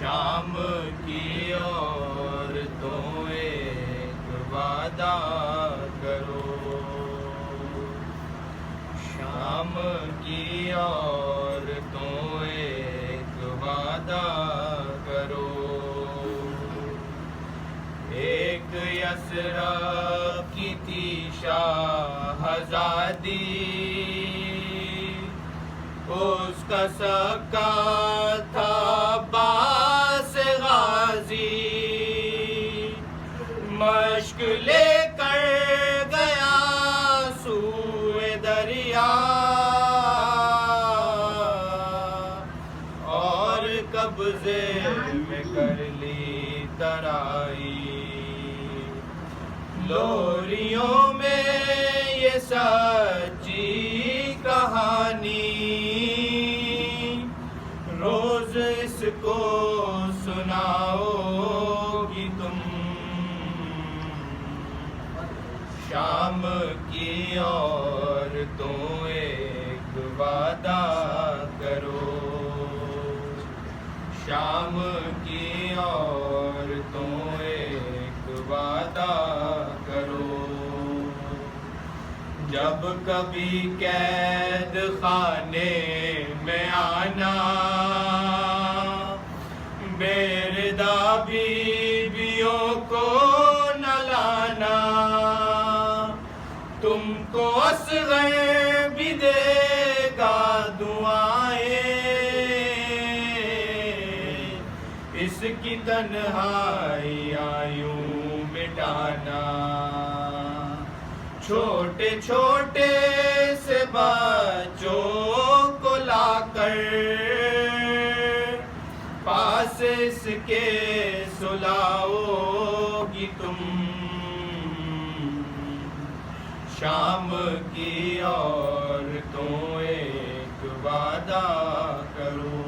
شام کی عورتوں ایک وعدہ کرو، شام کی عورتوں ایک وعدہ کرو، ایک یسرا کی تھی شاہزادی، اس کا سکا تھا عباس غازی، مشق لے کر گیا سوئے دریا، اور قبضے میں کر لی ترائی، لوریوں میں یہ سچی کہانی، روز اس کو سناؤ گی تم، شام کی عورتوں ایک وعدہ کرو، شام کی عورتوں ایک وعدہ کرو، جب کبھی قید خانے میں آنا، بیردہ بیویوں کو نہ لانا، تم کو اصغر بھی دے گا دعائیں، اس کی تنہائیاں یوں مٹانا، چھوٹے چھوٹے سے بچوں کو لا کر پاس اس کے سلاؤ گی تم، شام کی عورتوں ایک وعدہ کرو،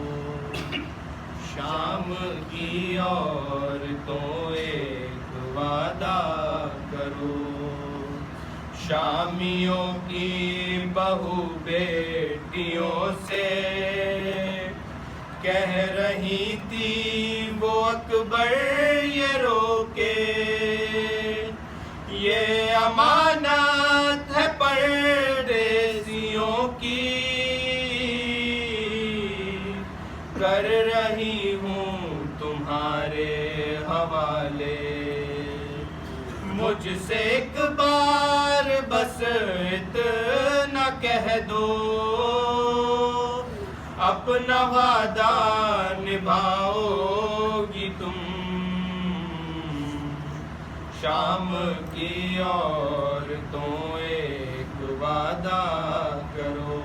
شام کی عورتوں ایک وعدہ کرو، شامیوں کی بہو بیٹیوں سے کہہ رہی تھی وہ اکبر یہ رو کے، یہ امانت ہے پردیسیوں کی، کر رہی ہوں تمہارے حوالے، مجھ سے ایک بار بس اتنا کہہ دو، اپنا وعدہ نبھاؤ گی تم، شام کی عورتوں ایک وعدہ کرو،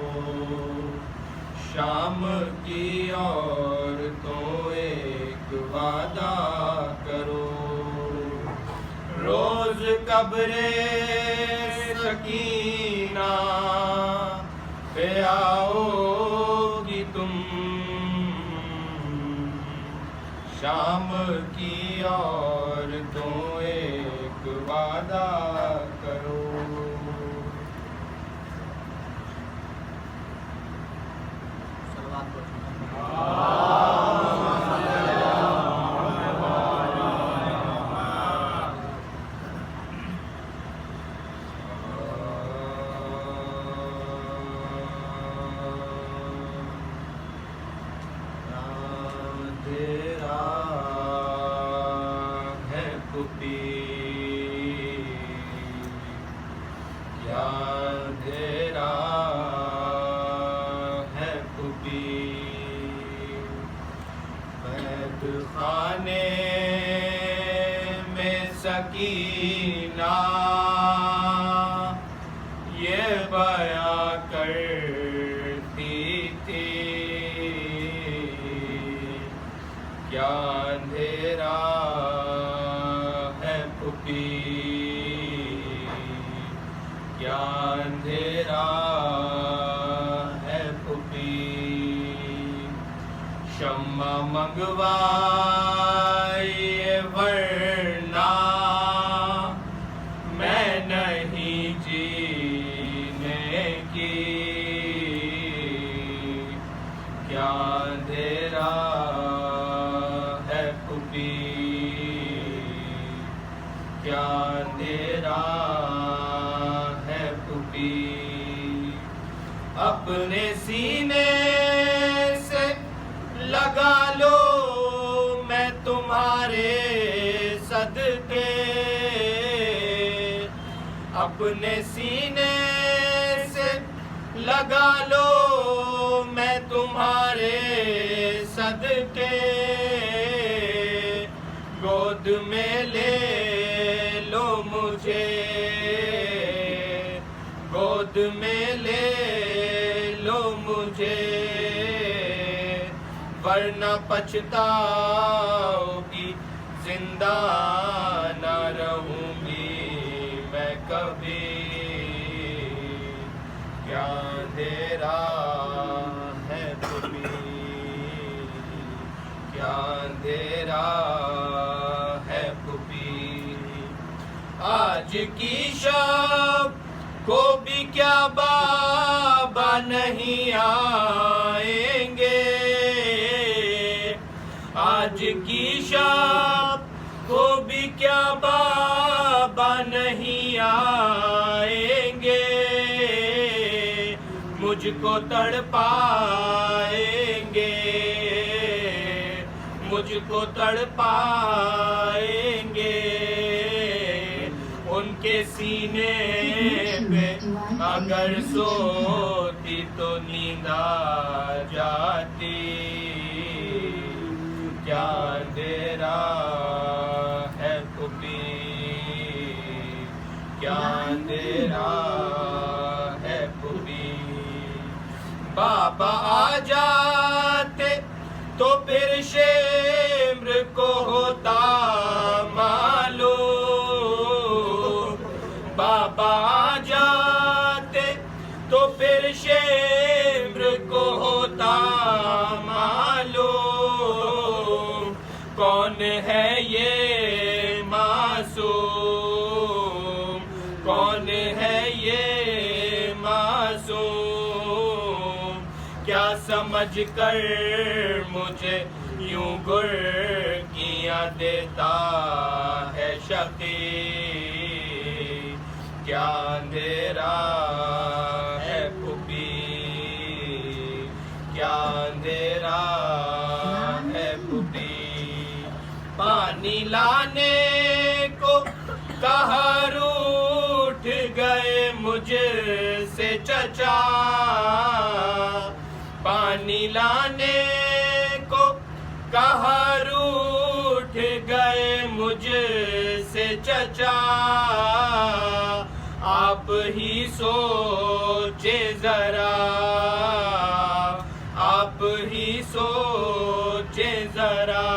شام کی عورتوں ایک وعدہ کرو، روز قبر سکینہ پہ آؤ گی تم، شام کی عورتوں ایک وعدہ کرو، خانے میں سکینہ یہ بیاں کرتی تھی، کیا اندھیرا ہے پھوپھی، کیا اندھیرا ہے پھوپھی، شمع منگوائیے ورنہ میں نہیں جینے کی، کیا اندھیرا اپنے سینے سے لگا لو میں تمہارے صدقے، اپنے سینے سے لگا لو میں تمہارے صدقے، گود میں لے لو مجھے، گود میں لے لو مجھے، ورنہ پچھتاؤ گی زندہ نہ رہوں گی میں کبھی، کیا اندھیرا ہے پھوپھی، کیا اندھیرا ہے پھوپھی، آج کی شب کو بھی کیا بابا نہیں آئیں گے، آج کی شب کو بھی کیا بابا نہیں آئیں گے، مجھ کو تڑپائیں گے، مجھ کو تڑپائیں گے، ان کے سینے پہ اگر سوتی تو نیند آ جاتی، کیا اندھیرا ہے پھوپھی، کیا اندھیرا ہے پھوپھی، بابا آ جاتے تو پھر شمر کو ہوتا معلوم، بابا آ جاتے تو پھر شمر کو ہوتا معلوم، کون ہے یہ معصوم، کون ہے یہ معصوم، کیا سمجھ کر مجھے یوں گرکیاں دیتا ہے شقی، کیا اندھیرا ہے پھوپھی، کیا اندھیرا ہے پھوپھی، پانی لانے کو کہا روٹھ گئے مجھ سے چچا، پانی لانے کو کہا روٹھ گئے مجھ سے چچا، آپ ہی سوچے ذرا، آپ ہی سوچے ذرا،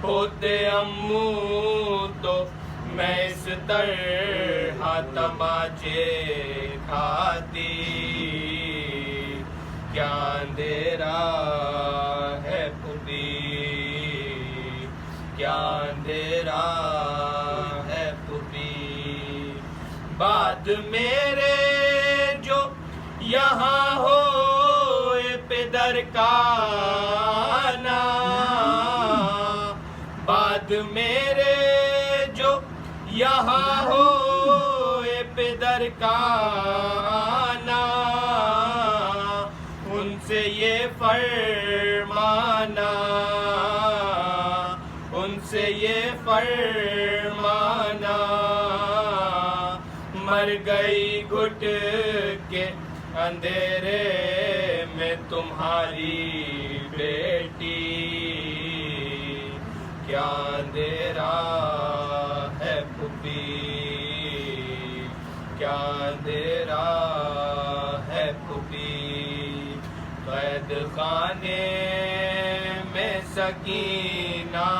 ہوتے امو تو میں اس طرح تماچے کھاتی، کیا اندھیرا ہے پھوپھی، کیا اندھیرا ہے پھوپھی، بعد میرے جو یہاں ہوئے پدر کا آنا، بعد میرے جو یہاں ہوئے پدر کا آنا، ان سے یہ فرمانا، ان سے یہ فرمانا، مر گئی گھٹ کے اندھیرے میں تمہاری بیٹی، کیا اندھیرا ہے پھوپھی، کیا اندھیرا ہے پھوپھی، قید خانے میں سکینہ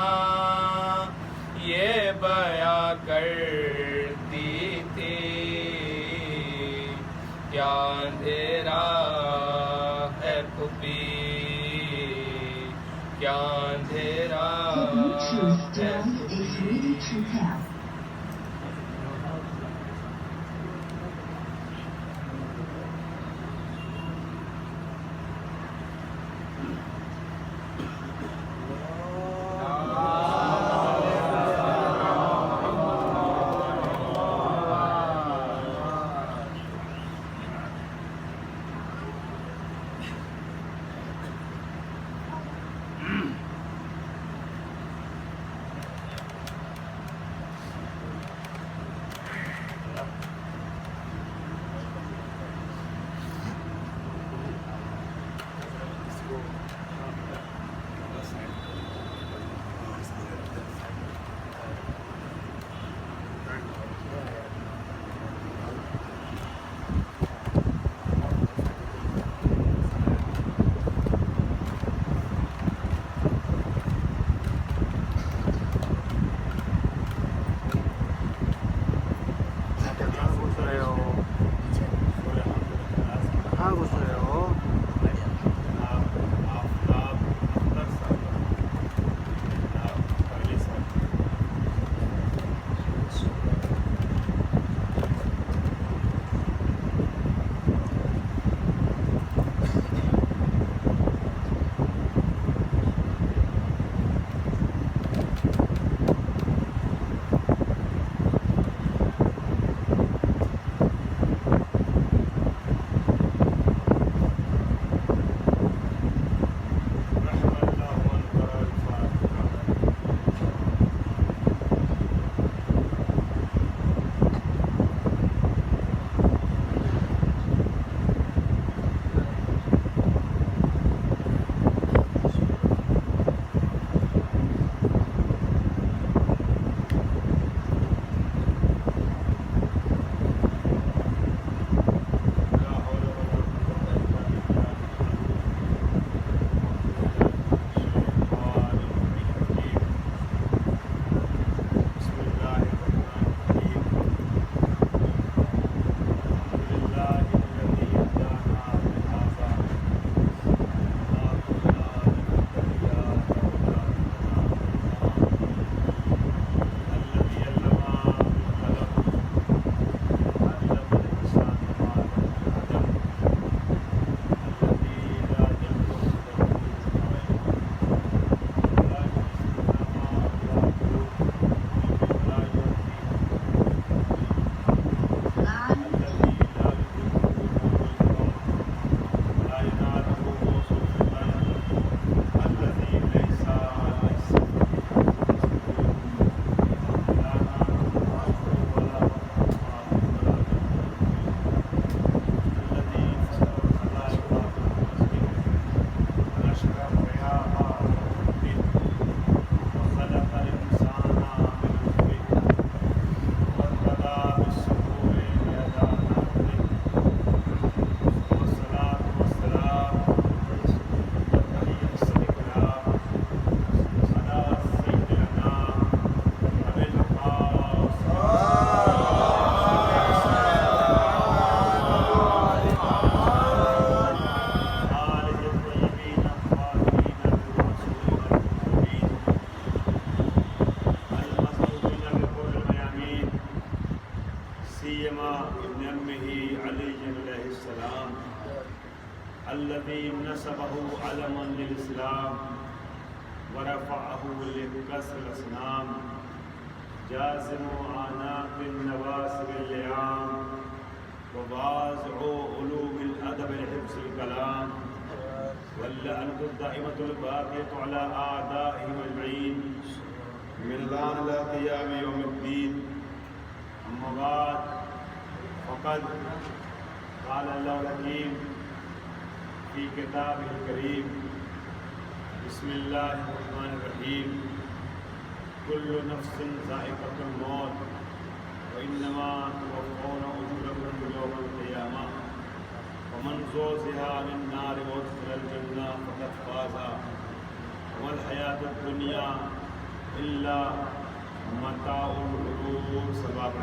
یہ بیاں کرتی تھی، کیا اندھیرا ہے پھوپھی، کیا اندھیرا ہے پھوپھی، الذي نسبه علما للإسلام ورفعه لكسر الأصنام جازم أعناق النواسب اللئام وواضع علوم الأدب لحفظ الكلام واللعنة الدائمة الباقية على أعدائهم أجمعين من الآن إلى قيام يوم الدين. أما بعد فقد قال الله الحكيم في كتابه الكريم بسم الله الرحمن الرحيم كل نفس ذائقة الموت وإنما توفون أجوركم يوم القيامة ومن زحزح عن النار وادخل الجنة فقد فاز وما الحياة الدنيا إلا متاع الغرور. صدق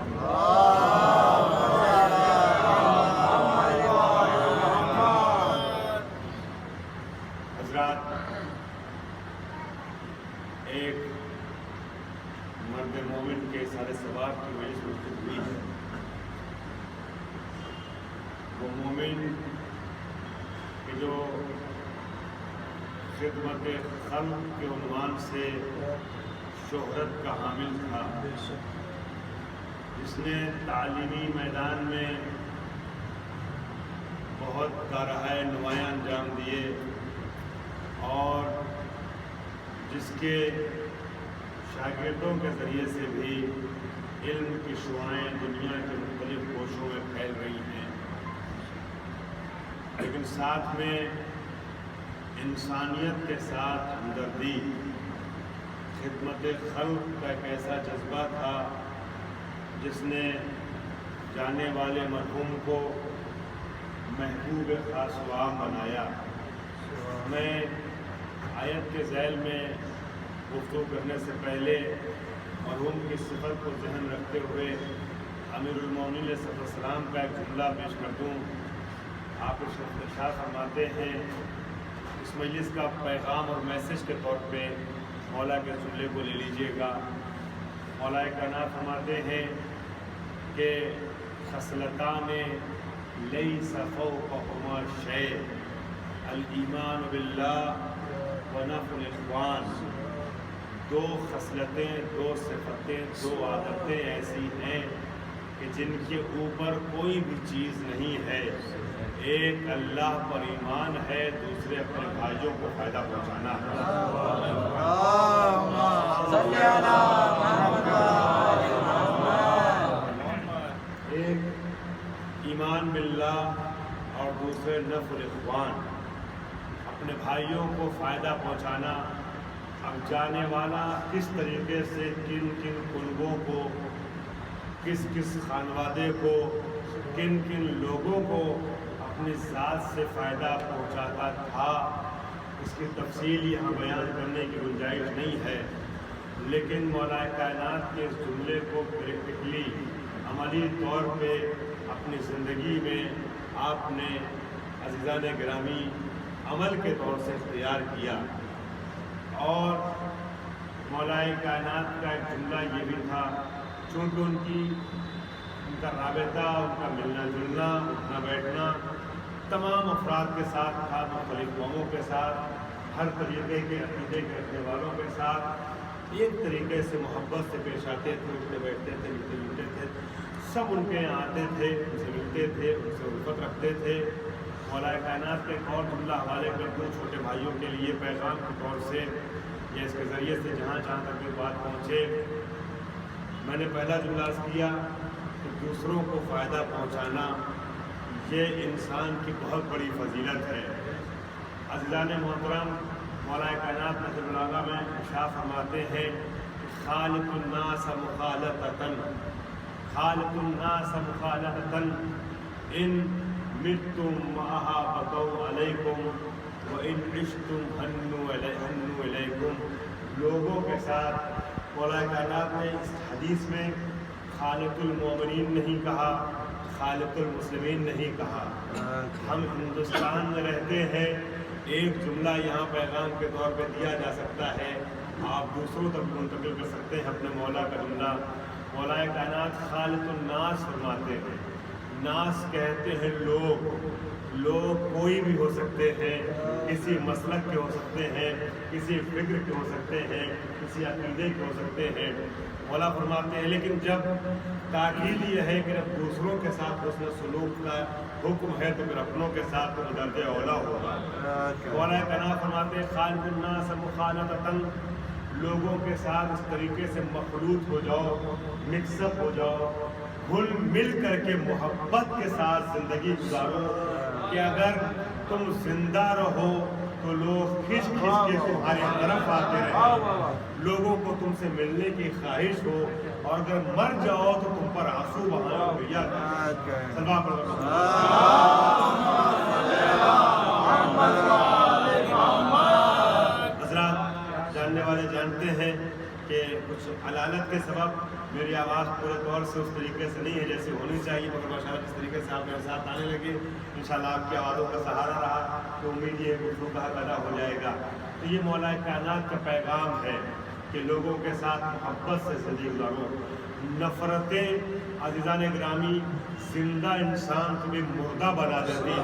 حضرات، ایک مرد مومن کے سارے ثواب کی وجہ سے مجھے ہوئی ہے. وہ مومن کہ جو خدمت خلق کے عنوان سے شہرت کا حامل تھا، جس نے تعلیمی میدان میں بہت کارہائے نمایاں انجام دیے اور جس کے شاگردوں کے ذریعے سے بھی علم کی شعاعیں دنیا کے مختلف گوشوں میں پھیل رہی ہیں، لیکن ساتھ میں انسانیت کے ساتھ ہمدردی، خدمت خلق کا ایک ایسا جذبہ تھا جس نے جانے والے مرحوم کو محبوب خاص و عام بنایا. میں آیت کے ذیل میں گفتگو کرنے سے پہلے مرحوم کی صفت کو ذہن رکھتے ہوئے امیر المومنین علیہ السلام کا ایک جملہ پیش کر دوں. آپ کچھ ارشاد فرماتے ہیں، اس مجلس کا پیغام اور میسج کے طور پہ مولا کے جملے کو لے لیجئے گا۔ مولا کائنات فرماتے ہیں کہ خصلتان لیس فوقہما شیء، الایمان باللہ ونفع الاخوان۔ دو خصلتیں، دو صفتیں، دو عادتیں ایسی ہیں کہ جن کے اوپر کوئی بھی چیز نہیں ہے۔ ایک اللہ پر ایمان ہے، دوسرے اپنے بھائیوں کو فائدہ پہنچانا ہے۔ ایک ایمان باللہ اور دوسرے نفع الاخوان، اپنے بھائیوں کو فائدہ پہنچانا۔ اب جانے والا کس طریقے سے کن کن کنبوں کو، کس کس خانوادے کو، کن کن لوگوں کو اپنی ذات سے فائدہ پہنچاتا تھا، اس کی تفصیل یہاں بیان کرنے کی گنجائش نہیں ہے، لیکن مولا کائنات کے اس جملے کو پریکٹیکلی عملی طور پہ اپنی زندگی میں آپ نے عزیزان گرامی عمل کے طور سے اختیار کیا۔ اور مولا کائنات کا ایک جملہ یہ بھی تھا، چونکہ ان کا رابطہ، ان کا ملنا جلنا، اٹھنا بیٹھنا تمام افراد کے ساتھ تھا، مختلف قوموں کے ساتھ، ہر طریقے کے عقیدے کے رکھنے والوں کے ساتھ ایک طریقے سے محبت سے پیش آتے تھے، اٹھتے بیٹھتے تھے، ملتے جلتے تھے، سب ان کے یہاں آتے تھے، ان سے ملتے تھے، ان سے الفت رکھتے تھے۔ مولا کائنات کے ایک اور جملہ حوالے کر دوں چھوٹے بھائیوں کے لیے پیغام کے طور سے، یا اس کے ذریعے سے جہاں جہاں تک یہ بات پہنچے۔ میں نے پہلا جملہ عرض کیا کہ دوسروں کو فائدہ پہنچانا یہ انسان کی بہت بڑی فضیلت ہے۔ عزیزان محترم، مولا کائنات نظر العالیٰ میں ارشاد فرماتے ہیں، خالق الناس مخالطۃ، خالق الناس مخالطۃ، ان متم معها بقوا علیکم وان عشتم حنوا الیکم۔ لوگوں کے ساتھ مولا کائنات نے اس حدیث میں خالق المومنین نہیں کہا، خالق المسلمین نہیں کہا۔ ہم ہندوستان میں رہتے ہیں، ایک جملہ یہاں پیغام کے طور پہ دیا جا سکتا ہے، آپ دوسروں تک منتقل کر سکتے ہیں اپنے مولا کا جملہ۔ مولا کائنات خالق الناس فرماتے ہیں، ناس کہتے ہیں لوگ، لوگ کوئی بھی ہو سکتے ہیں، کسی مسلک کے ہو سکتے ہیں، کسی فکر کے ہو سکتے ہیں، کسی عقیدے کے ہو سکتے ہیں۔ مولا فرماتے ہیں لیکن جب تاکید یہ ہے کہ جب دوسروں کے ساتھ حسن سلوک کا حکم ہے تو پھر اپنوں کے ساتھ تو درجہ اولا ہوگا۔ مولا کائنات فرماتے ہیں خالق الناس مخالطۃ، لوگوں کے ساتھ اس طریقے سے مخلوط ہو جاؤ، مکس اپ ہو جاؤ، گھل مل کر کے محبت کے ساتھ زندگی گزارو کہ اگر تم زندہ رہو تو لوگ کھچ کھچ کے تمہاری طرف آتے رہیں، لوگوں کو تم سے ملنے کی خواہش ہو، اور اگر مر جاؤ تو تم پر آنسو بہانا بھیا حضرات جاننے والے جانتے ہیں کہ کچھ علالت کے سبب میری آواز پورے طور سے اس طریقے سے نہیں ہے جیسے ہونی چاہیے، مگر ماشاءاللہ جس طریقے سے آپ میرے ساتھ آنے لگے انشاءاللہ آپ کی آوازوں کا سہارا رہا تو امید یہ گفتگو کا حق ادا ہو جائے گا۔ تو یہ مولا کائنات کا پیغام ہے کہ لوگوں کے ساتھ محبت سے زندگی گزارو۔ نفرتیں عزیزان گرامی زندہ انسان کو بھی مردہ بنا دیتی ہیں،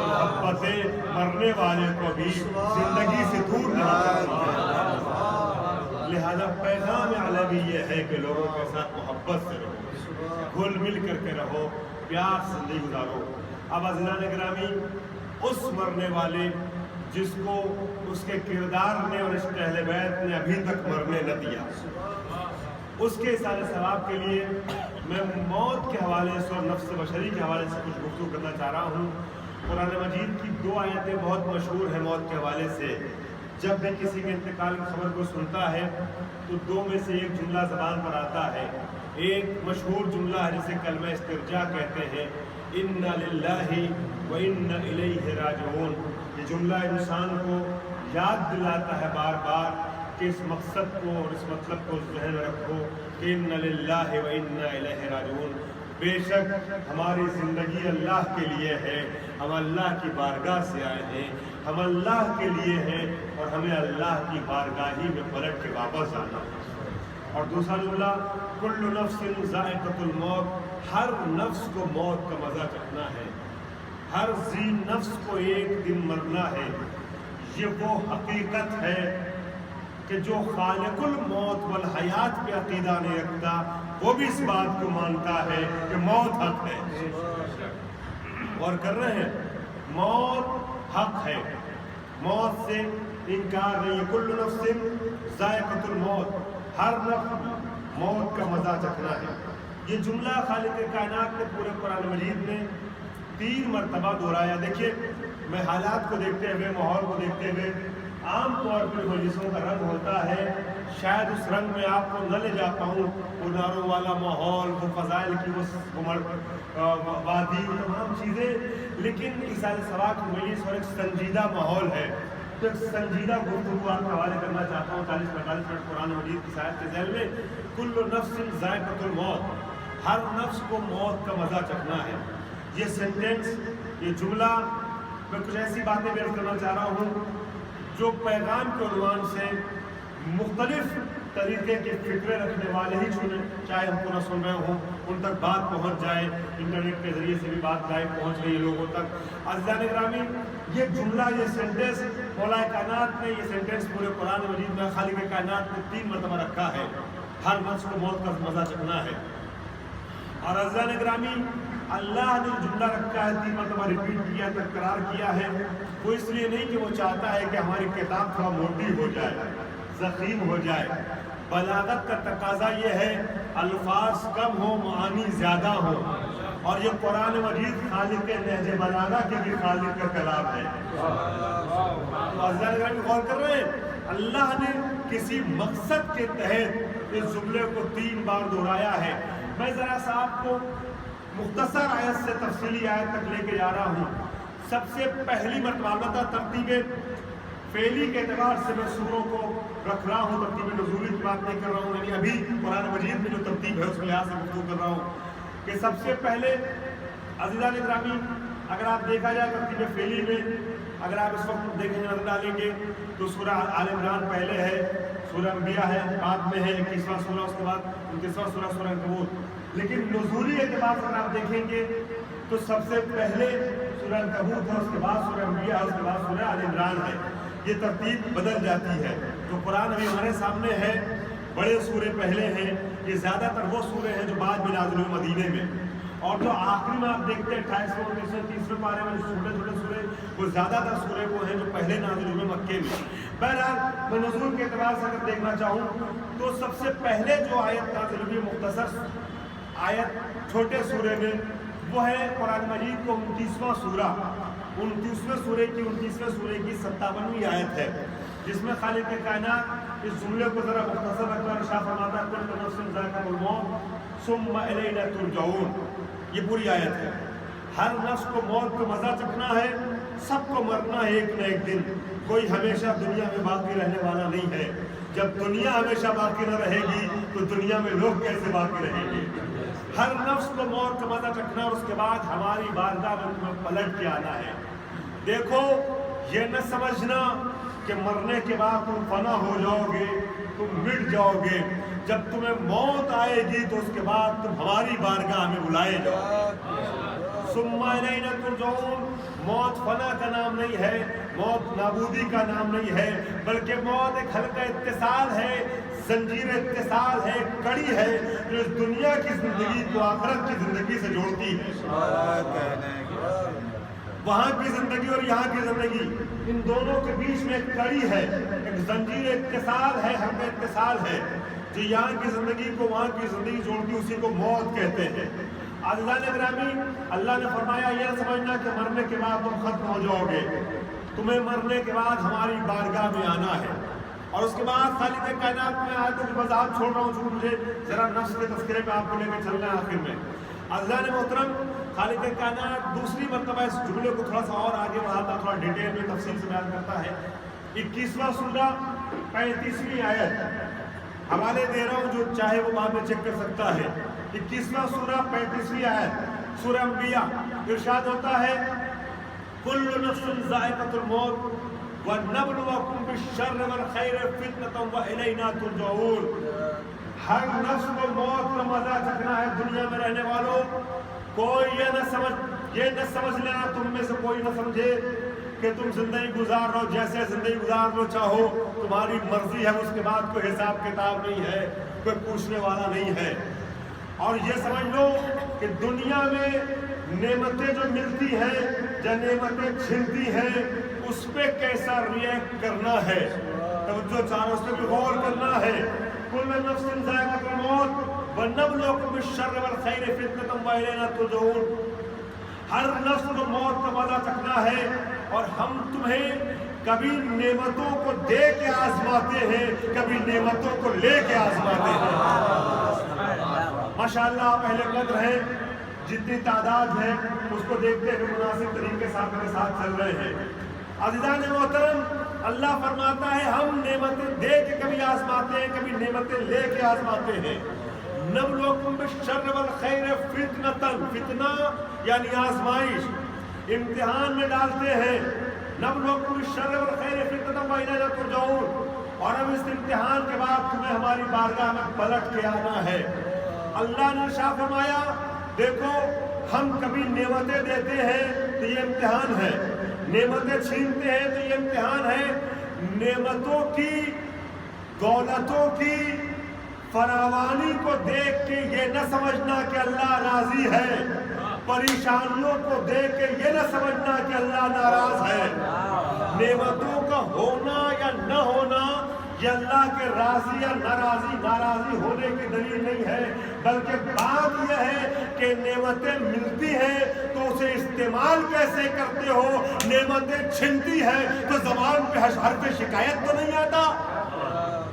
محبتیں مرنے والے کو بھی زندگی سے دور نہیں کرتی ہیں۔ لہذا پیغام علوی یہ ہے کہ لوگوں کے ساتھ محبت سے رہو، گھل مل کر کے رہو، پیار سے زندگی گزارو۔ اب عزیزان گرامی اس مرنے والے جس کو اس کے کردار نے اور اس اہل بیت نے ابھی تک مرنے نہ دیا، اس کے سارے ثواب کے لیے میں موت کے حوالے سے اور نفس بشری کے حوالے سے کچھ گفتگو کرنا چاہ رہا ہوں۔ قرآن مجید کی دو آیتیں بہت مشہور ہیں موت کے حوالے سے۔ جب بھی کسی کے انتقال کی خبر کو سنتا ہے تو دو میں سے ایک جملہ زبان پر آتا ہے۔ ایک مشہور جملہ ہے جسے کلمہ استرجاع کہتے ہیں، اِنَّا لِلَّهِ وَإِنَّا إِلَيْهِ رَاجِعُونَ۔ یہ جملہ انسان کو یاد دلاتا ہے بار بار کہ اس مقصد کو اور اس مطلب کو ذہن میں رکھو کہ اِنَّا لِلَّهِ وَإِنَّا إِلَيْهِ رَاجِعُونَ۔ بے شک ہماری زندگی اللہ کے لیے ہے، ہم اللہ کی بارگاہ سے آئے ہیں، ہم اللہ کے لیے ہیں اور ہمیں اللہ کی بارگاہ ہی میں پلٹ کے واپس آنا ہے۔ اور دوسرا جملہ کل نفس ذائقۃ الموت، ہر نفس کو موت کا مزہ چکھنا ہے، ہر ذی نفس کو ایک دن مرنا ہے۔ یہ وہ حقیقت ہے کہ جو خالق الموت والحیات پہ عقیدہ نہیں رکھتا وہ بھی اس بات کو مانتا ہے کہ موت حق ہے۔ اور کر رہے ہیں، موت حق ہے، موت سے انکار نہیں ہے۔ کل نفس ذائقۃ الموت، ہر نفس موت کا مزہ چکھنا ہے۔ یہ جملہ خالق کائنات نے پورے قرآن مجید میں 3 مرتبہ دہرایا۔ دیکھیے، میں حالات کو دیکھتے ہوئے، ماحول کو دیکھتے ہوئے، عام طور پر مجلسوں کا رنگ ہوتا ہے، شاید اس رنگ میں آپ کو نہ لے جا پاؤں، وہ ناروں والا ماحول، وہ فضائل کی وہ وادی، تمام چیزیں، لیکن اِسال سوا کی مجلس اور ایک سنجیدہ ماحول ہے، تو ایک سنجیدہ گفتگو آپ کے حوالے کرنا چاہتا ہوں 40-45 منٹ قرآن مجید کی آیت کے ذیل میں۔ کل نفس ذائقۃ الموت، ہر نفس کو موت کا مزہ چکھنا ہے۔ یہ سینٹینس، یہ جملہ، میں کچھ ایسی باتیں بیان کرنا چاہ رہا ہوں جو پیغام کے عنوان سے مختلف طریقے کے فکرے رکھنے والے ہی چنے، چاہے ہم کو نہ سن رہے ہوں، ان تک بات پہنچ جائے، انٹرنیٹ کے ذریعے سے بھی بات لائیو پہنچ رہی ہے لوگوں تک۔ عزیزان گرامی، یہ جملہ، یہ سینٹینس مولا کائنات نے، یہ سینٹینس پورے قرآن مجید میں خالق کائنات نے 3 مرتبہ رکھا ہے، ہر نفس کو موت کا مزہ چکھنا ہے۔ اور عزیزان گرامی، اللہ نے جملہ رکھا ہے 3 مرتبہ ریپیٹ کیا، تکرار کیا ہے، وہ اس لیے نہیں کہ وہ چاہتا ہے کہ ہماری کتاب تھوڑا موٹی ہو جائے، ضخیم ہو جائے۔ بلاغت کا تقاضا یہ ہے الفاظ کم ہو، معانی زیادہ ہو، اور یہ قرآن مجید خالق نہج بلاغہ کے بھی خالق کا کلام ہے۔ غور کر رہے ہیں، اللہ نے کسی مقصد کے تحت اس جملے کو 3 بار دہرایا ہے۔ میں ذرا سا آپ کو مختصر آیت سے تفصیلی آیت تک لے کے جا رہا ہوں۔ سب سے پہلی مرتبہ ترتیب فعلی کے اعتبار سے میں سوروں کو رکھ رہا ہوں، ترتیب نزولی کی بات نہیں کر رہا ہوں، یعنی ابھی قرآن مجید میں جو ترتیب ہے اس کے لحاظ سے گفتگو کر رہا ہوں کہ سب سے پہلے عزیزان گرامی، اگر آپ دیکھا جائے ترتیب فعلی میں، اگر آپ اس وقت دیکھیں نظر ڈالیں گے تو سورہ آل عمران پہلے ہے، سورہ انبیاء ہے بعد میں ہے، 21واں سورہ، اس کے بعد 29واں سورہ سورہ عنکبوت۔ لیکن نزولی اعتبار سے اگر آپ دیکھیں گے تو سب سے پہلے سورہ عنکبوت ہے، اس کے بعد سورہ انبیاء ہے، اس کے بعد سورہ آل عمران ہے۔ یہ ترتیب بدل جاتی ہے۔ جو قرآن ابھی ہمارے سامنے ہے، بڑے سورے پہلے ہیں، یہ زیادہ تر وہ سورے ہیں جو بعد میں نازل ہوئے مدینے میں، اور جو آخری میں آپ دیکھتے ہیں 28ویں 29ویں 30ویں پارے میں جو چھوٹے چھوٹے سورے، وہ زیادہ تر سورے وہ ہیں جو پہلے نازل ہوئے مکے میں۔ بہرحال میں نزول کے اعتبار سے اگر دیکھنا چاہوں تو سب سے پہلے جو آیت نازل ہوئی مختصر آیت چھوٹے سورے میں، وہ ہے قرآن مجید کو 29واں سورہ، 29ویں سورے کی 29ویں سورے کی 57ویں آیت ہے، جس میں خالق کائنات اس جملے کو ذرا مختصر رکھ کر ارشاد فرماتا ہے کل نفس ذائقۃ الموت ثم الینا ترجعون۔ یہ پوری آیت ہے، ہر نفس کو موت کو مزہ چکھنا ہے، سب کو مرنا ہے ایک نہ ایک دن، کوئی ہمیشہ دنیا میں باقی رہنے والا نہیں ہے۔ جب دنیا ہمیشہ باقی نہ رہے گی تو دنیا میں لوگ کیسے باقی رہیں گے؟ ہر نفس کو موت کا مزہ چکھنا، اور اس کے بعد ہماری بارگاہ میں تمہیں پلٹ کے آنا ہے۔ دیکھو، یہ نہ سمجھنا کہ مرنے کے بعد تم فنا ہو جاؤ گے، تم مٹ جاؤ گے۔ جب تمہیں موت آئے گی تو اس کے بعد تم ہماری بارگاہ میں بلائے جاؤ گے۔ ثم الینا ترجعون، موت فنا کا نام نہیں ہے، موت نابودی کا نام نہیں ہے، بلکہ موت ایک حلقہ اتصال ہے، زنجیر اتصال ہے، کڑی ہے جو اس دنیا کی زندگی کو آخرت کی زندگی سے جوڑتی ہے۔ وہاں کی زندگی اور یہاں کی زندگی، ان دونوں کے بیچ میں ایک کڑی ہے، ایک زنجیر اتصال ہے، حلقہ اتصال ہے، جو یہاں کی زندگی کو وہاں کی زندگی جوڑتی، اسی کو موت کہتے ہیں۔ عزیزان گرامی، اللہ نے فرمایا یہ سمجھنا کہ مرنے کے بعد تم ختم ہو جاؤ گے، تمہیں مرنے کے بعد ہماری بارگاہ میں آنا ہے۔ اور اس کے بعد خالق کائنات میں آیتوں کی وضاحت چھوڑ رہا ہوں چونکہ مجھے ذرا نفس کے تذکرے پہ آپ کو لے کے چلنا ہے آخر میں۔ عزیزان محترم، خالق کائنات دوسری مرتبہ اس جملے کو تھوڑا سا اور آگے بڑھاتا، تھوڑا ڈیٹیل میں تفصیل سے بیان کرتا ہے۔ 21واں سورہ 35ویں آیت، حوالے دے رہا ہوں، جو چاہے وہ بعد میں چیک کر سکتا ہے۔ 21واں سورہ 35ویں آیت سورہ انبیاء، ارشاد ہوتا ہے کل نفس ذائقۃ الموت وَنَبْلُوَكُمْ بِالشَّرِّ وَالْخَيْرِ فِتْنَةً وَإِلَيْنَا تُرْجَعُونَ۔ ہر نفس کو موت کا مزہ چکھنا ہے دنیا میں رہنے والوں۔ کوئی یہ نہ سمجھ لینا، تم میں سے کوئی نہ سمجھے کہ تم زندگی گزار رہو جیسے زندگی گزار لو چاہو، تمہاری مرضی ہے، اس کے بعد کوئی حساب کتاب نہیں ہے، کوئی پوچھنے والا نہیں ہے۔ اور یہ سمجھ لو کہ دنیا میں نعمتیں جو ملتی ہیں یا نعمتیں چھنتی ہیں اس پہ کیسا ریئیکٹ کرنا ہے، توجہ چاہو، اس پہ بھی غور کرنا ہے۔ کل نفس ذائقۃ الموت ونبلوکم بالشر والخیر فتنۃ والینا ترجعون۔ ہر نفس کو موت کا مزہ چکھنا ہے اور ہم تمہیں کبھی نعمتوں کو دے کے آزماتے ہیں، کبھی نعمتوں کو لے کے آزماتے ہیں۔ ماشاءاللہ آپ اہل قدر ہیں، جتنی تعداد ہے اس کو دیکھتے ہوئے مناسب طریقے سے آپ کے ساتھ چل رہے ہیں۔ عزیزان محترم، اللہ فرماتا ہے ہم نعمتیں دے کے کبھی آزماتے ہیں، کبھی نعمتیں لے کے آزماتے ہیں۔ نبلوکم بالشر والخیر فتنۃ، فتنہ یعنی آزمائش، امتحان میں ڈالتے ہیں۔ نبلوکم بالشر والخیر فتنۃ والینا ترجعون، اور اب اس امتحان کے بعد تمہیں ہماری بارگاہ میں پلٹ کے آنا ہے۔ اللہ نے ارشاد فرمایا دیکھو ہم کبھی نعمتیں دیتے ہیں تو یہ امتحان ہے، نعمتیں چھینتے ہیں تو یہ امتحان ہے۔ نعمتوں کی، دولتوں کی فراوانی کو دیکھ کے یہ نہ سمجھنا کہ اللہ راضی ہے، پریشانیوں کو دیکھ کے یہ نہ سمجھنا کہ اللہ ناراض ہے۔ نعمتوں کا ہونا یا نہ ہونا یہ اللہ کے راضی یا ناراضی ہونے کی دلیل نہیں ہے، بلکہ بات یہ ہے کہ نعمتیں ملتی ہیں تو اسے استعمال کیسے کرتے ہو۔ نعمتیں چھنتی ہیں تو زبان پہ حرف شکایت تو نہیں آتا؟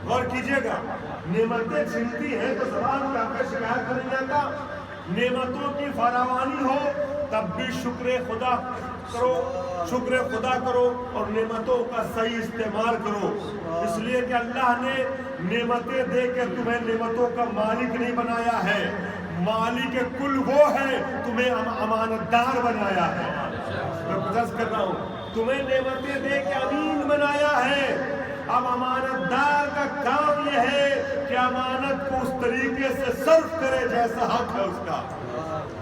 غور کیجئے گا، نعمتیں چھنتی ہیں تو زبان پہ حرف شکایت تو نہیں آتا؟ نعمتوں کی فراوانی ہو تب بھی شکر خدا کرو، شکر خدا کرو اور نعمتوں کا صحیح استعمال کرو، اس لیے کہ اللہ نے نعمتیں دے کے تمہیں نعمتوں کا مالک نہیں بنایا ہے، مالک کل وہ ہے، تمہیں امانت دار بنایا ہے۔ میں عرض کر رہا ہوں تمہیں نعمتیں دے کے امین بنایا ہے، اب امانت دار کا کام یہ ہے کہ امانت کو اس طریقے سے صرف کرے جیسا حق ہے اس کا۔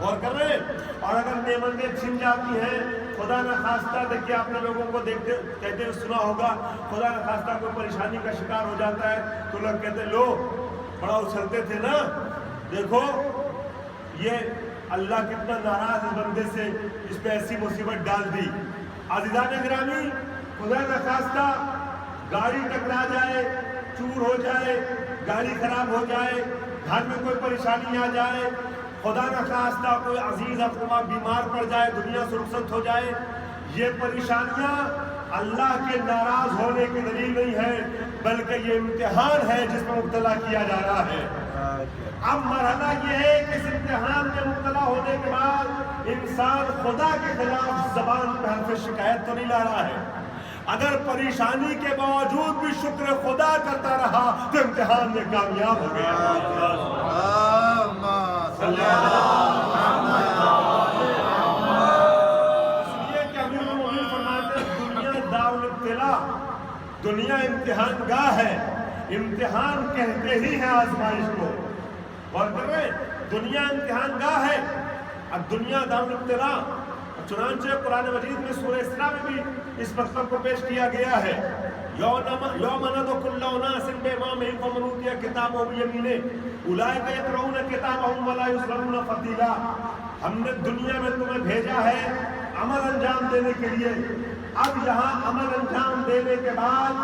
غور کر رہے ہیں؟ اور اگر نعمتیں چھن جاتی ہیں، خدا نہ خواستہ، دیکھیے آپ نے لوگوں کو دیکھتے کہتے ہوئے سنا ہوگا، خدا نہ خواستہ کوئی پریشانی کا شکار ہو جاتا ہے تو لوگ کہتے ہیں لو بڑا اچھلتے تھے نا، دیکھو یہ اللہ کتنا ناراض اس بندے سے، اس پہ ایسی مصیبت ڈال دی۔ عزیزان گرامی، خدا نہ خواستہ گاڑی ٹکرا جائے، چور ہو جائے، گاڑی خراب ہو جائے، گھر میں کوئی پریشانی آ جائے، خدا نہ خواستہ کوئی عزیز اقربا بیمار پڑ جائے، دنیا سے رخصت ہو جائے، یہ پریشانیاں اللہ کے ناراض ہونے کی دلیل نہیں ہے، بلکہ یہ امتحان ہے جس میں مبتلا کیا جا رہا ہے۔ اب مرحلہ یہ ہے کہ اس امتحان میں مبتلا ہونے کے بعد انسان خدا کے خلاف زبان پہ حرف شکایت تو نہیں لا رہا ہے، اگر پریشانی کے باوجود بھی شکر خدا کرتا رہا تو امتحان میں کامیاب ہو گیا۔ اس لیے کہ امیر المومنین فرماتے ہیں دنیا دارالابتلاء، دنیا امتحان گاہ ہے، امتحان کہتے ہی ہیں آزمائش کو۔ غور کر رہے ہیں، دنیا امتحان گاہ ہے، اب دنیا دارالابتلاء، چنانچہ قرآن مجید میں سورہ اسراء میں بھی اس مطلب کو پیش کیا گیا ہے۔ یوم ندعو کل اناس بامامہم فمن اوتی کتابہ بیمینہ اولئک یقرؤون کتابہم ولا یظلمون فتیلا۔ ہم نے دنیا میں تمہیں بھیجا ہے عمل انجام دینے کے لیے، اب یہاں عمل انجام دینے کے بعد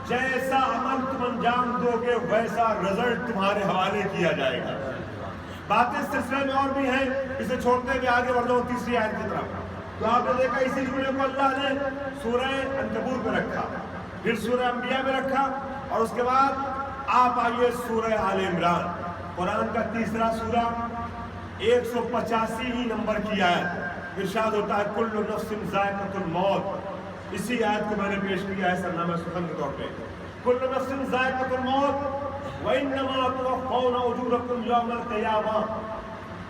جیسا عمل تم انجام دو گے ویسا رزلٹ تمہارے حوالے کیا جائے گا۔ باتیں اس سلسلے میں اور بھی ہیں، اسے چھوڑتے ہوئے آگے بڑھ جاؤ تیسری آیت کی طرف۔ تو آپ نے دیکھا اسی جملے کو اللہ نے سورہ عنکبوت میں رکھا، پھر سورہ انبیاء میں رکھا، اور اس کے بعد آپ آئیے سورہ آل عمران، قرآن کا تیسرا سورہ، 185 نمبر کی آیت۔ ارشاد ہوتا ہے کل نفس ذائقۃ الموت، اسی آیت کو میں نے پیش کیا ہے سرنامہ سخن کے طور پہ۔ کل نفس ذائقۃ الموت وَإِنَّمَا تُوَفَّوْنَ أُجُورَكُمْ يَوْمَ الْقِيَامَةِ،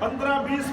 15-20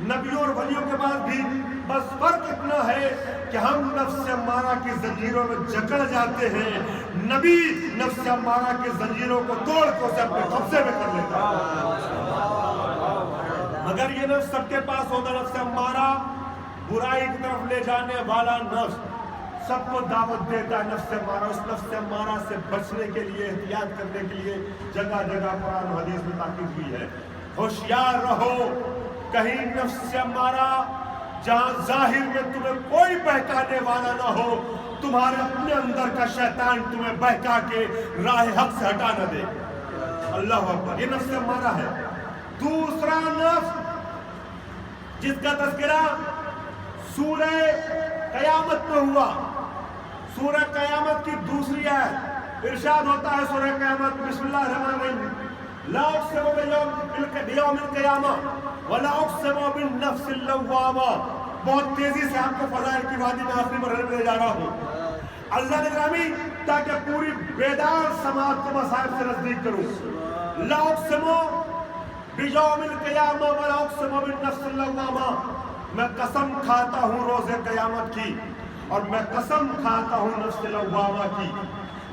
نبیوں اور ولیوں کے بعد بھی، بس فرق اتنا ہے کہ ہم نفس امارہ کی زنجیروں میں جکڑ جاتے ہیں، نبی نفس امارہ کی زنجیروں کو توڑ کے اسے اپنے قبضے میں کر لیتا ہے۔ مگر یہ نفس سب کے پاس ہوتا، نفس امارہ برائی کی طرف لے جانے والا نفس سب کو دعوت دیتا ہے۔ نفس امارہ، اس نفس امارہ سے بچنے کے لیے، احتیاط کرنے کے لیے جگہ جگہ قرآن و حدیث میں تاکید ہوئی ہے، ہوشیار رہو کہیں نفس امارہ جہاں ظاہر میں تمہیں کوئی بہکانے والا نہ ہو، تمہارے اپنے اندر کا شیطان تمہیں بہکا کے راہ حق سے ہٹا نہ دے۔ اللہ اکبر، یہ نفس امارہ ہے۔ دوسرا نفس جس کا تذکرہ سورہ قیامت میں ہوا، سورہ قیامت کی دوسری آیت ارشاد ہوتا ہے سورہ قیامت، بسم اللہ الرحمن الرحیم، لا اقسم بیوم القیامہ ولا اقسم بالنفس اللوامہ۔ بہت تیزی سے آپ کو فضائل کی وادی میں آخری مرحلے میں لے جا رہا ہوں اللہ نے گرامی، تاکہ پوری بیدار سماعت کو مصائب سے نزدیک کروں۔ لا اقسم بیوم القیامہ ولا اقسم بالنفس اللوامہ، میں قسم کھاتا ہوں روز قیامت کی، اور میں قسم کھاتا ہوں نفس لوامہ کی۔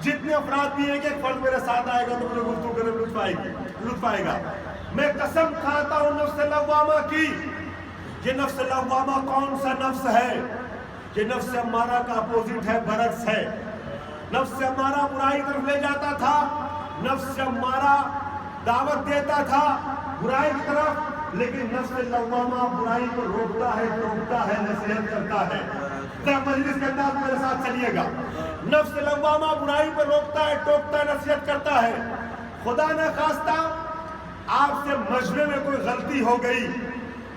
جتنے افراد بھی ہیں کہ ایک فرد میرے ساتھ آئے گا تو مجھے گفتگو کرنے میں لطف آئے گا۔ میں قسم کھاتا ہوں نفس لوامہ کی۔ یہ نفس لوامہ کون سا نفس ہے؟ یہ نفس امارہ کا اپوزٹ ہے، برعکس ہے۔ نفس امارہ برائی طرف لے جاتا تھا، نفس امارہ دعوت دیتا تھا برائی کی طرف، لیکن نفس لوامہ برائی کو روکتا ہے، ٹوکتا ہے، نصیحت کرتا ہے۔ ذرا مجلس کے انداز میرے ساتھ چلیے گا۔ نفس لوامہ برائی پر روکتا ہے، ٹوکتا ہے، نصیحت کرتا ہے۔ خدا نہ خواستہ آپ سے مجمع میں کوئی غلطی ہو گئی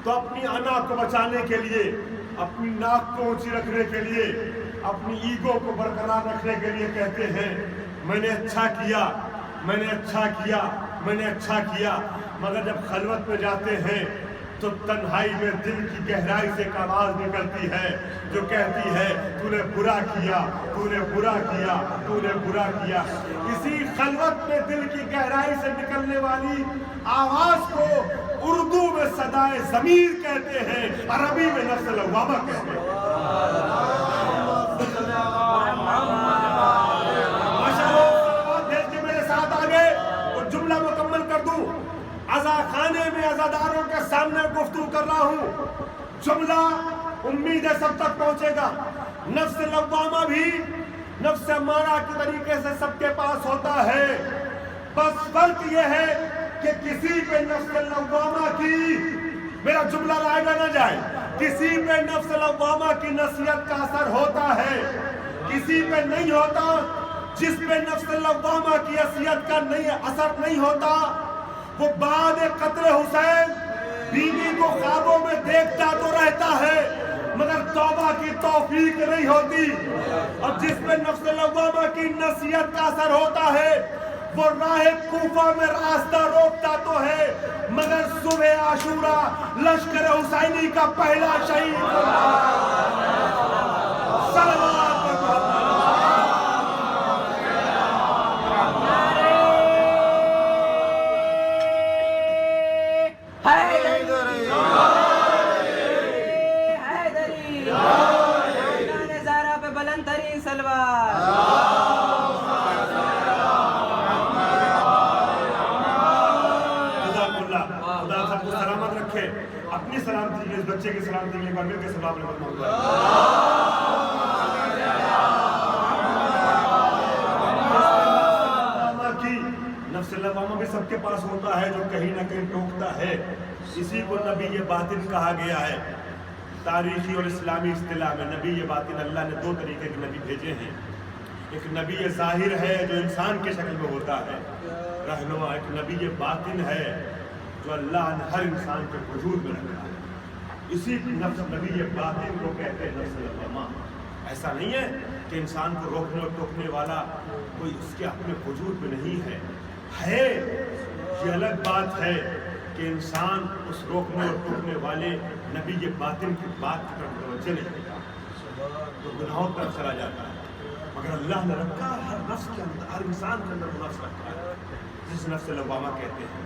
تو اپنی انا کو بچانے کے لیے، اپنی ناک کو اونچی رکھنے کے لیے، اپنی ایگو کو برقرار رکھنے کے لیے کہتے ہیں میں نے اچھا کیا، میں نے اچھا کیا، میں نے اچھا کیا۔ مگر جب خلوت میں جاتے ہیں تو تنہائی میں دل کی گہرائی سے ایک آواز نکلتی ہے جو کہتی ہے تو نے برا کیا، تو نے برا کیا، تو نے برا کیا۔ اسی خلوت میں دل کی گہرائی سے نکلنے والی آواز کو اردو میں صدائے ضمیر کہتے ہیں، عربی میں نفس لوامہ کہتے ہیں۔ میرے ساتھ آگے تو جملہ مکمل کر دوں۔ عزا خانے میں عزاداروں کے سامنے گفتگو کر رہا ہوں، جملہ امید ہے سب تک پہنچے گا۔ نفس لوامہ بھی نفس امارہ کے طریقے سے سب کے پاس ہوتا ہے، بس فرق یہ ہے کہ کسی پہ نفس لوامہ کی، میرا جملہ لائے گا نہ جائے، کسی پہ نفس لوامہ کی نصیحت کا اثر ہوتا ہے، کسی پہ نہیں ہوتا۔ جس پہ نفس لوامہ کی نصیحت کا اثر نہیں ہوتا وہ بعد قتل حسین بیوی کو خوابوں میں دیکھتا تو رہتا ہے مگر توبہ کی توفیق نہیں ہوتی۔ اور جس پہ نفس لوامہ کی نصیحت کا اثر ہوتا ہے وہ راہ کوفہ میں راستہ روکتا تو ہے مگر صبح عاشورہ لشکر حسینی کا پہلا شہید صلوات اپنی سلامتی اس بچے کی سلامتی میں ایک بار مل کے سلام علیکم نفس لوامہ بھی سب کے پاس ہوتا ہے جو کہیں نہ کہیں ٹوکتا ہے۔ اسی کو نبی باطن کہا گیا ہے۔ تاریخی اور اسلامی اصطلاح میں نبی باطن اللہ نے دو طریقے کے نبی بھیجے ہیں۔ ایک نبی ظاہر ہے جو انسان کے شکل میں ہوتا ہے رہنما، ایک نبی باطن ہے جو اللہ نے ہر انسان کے وجود میں رکھا ہے۔ اسی نفس نبی باطن کو کہتے ہیں نفس لوامہ۔ ایسا نہیں ہے کہ انسان کو روکنے اور ٹوکنے والا کوئی اس کے اپنے وجود میں نہیں ہے، یہ الگ بات ہے کہ انسان اس روکنے اور ٹوکنے والے نبی باطن کی بات کی طرف توجہ نہیں دیتا تو گناہوں پر چلا جاتا ہے۔ مگر اللہ نے رکھا ہر نفس کے اندر، ہر انسان کے اندر نفس رکھا ہے جس نفس لوامہ کہتے ہیں۔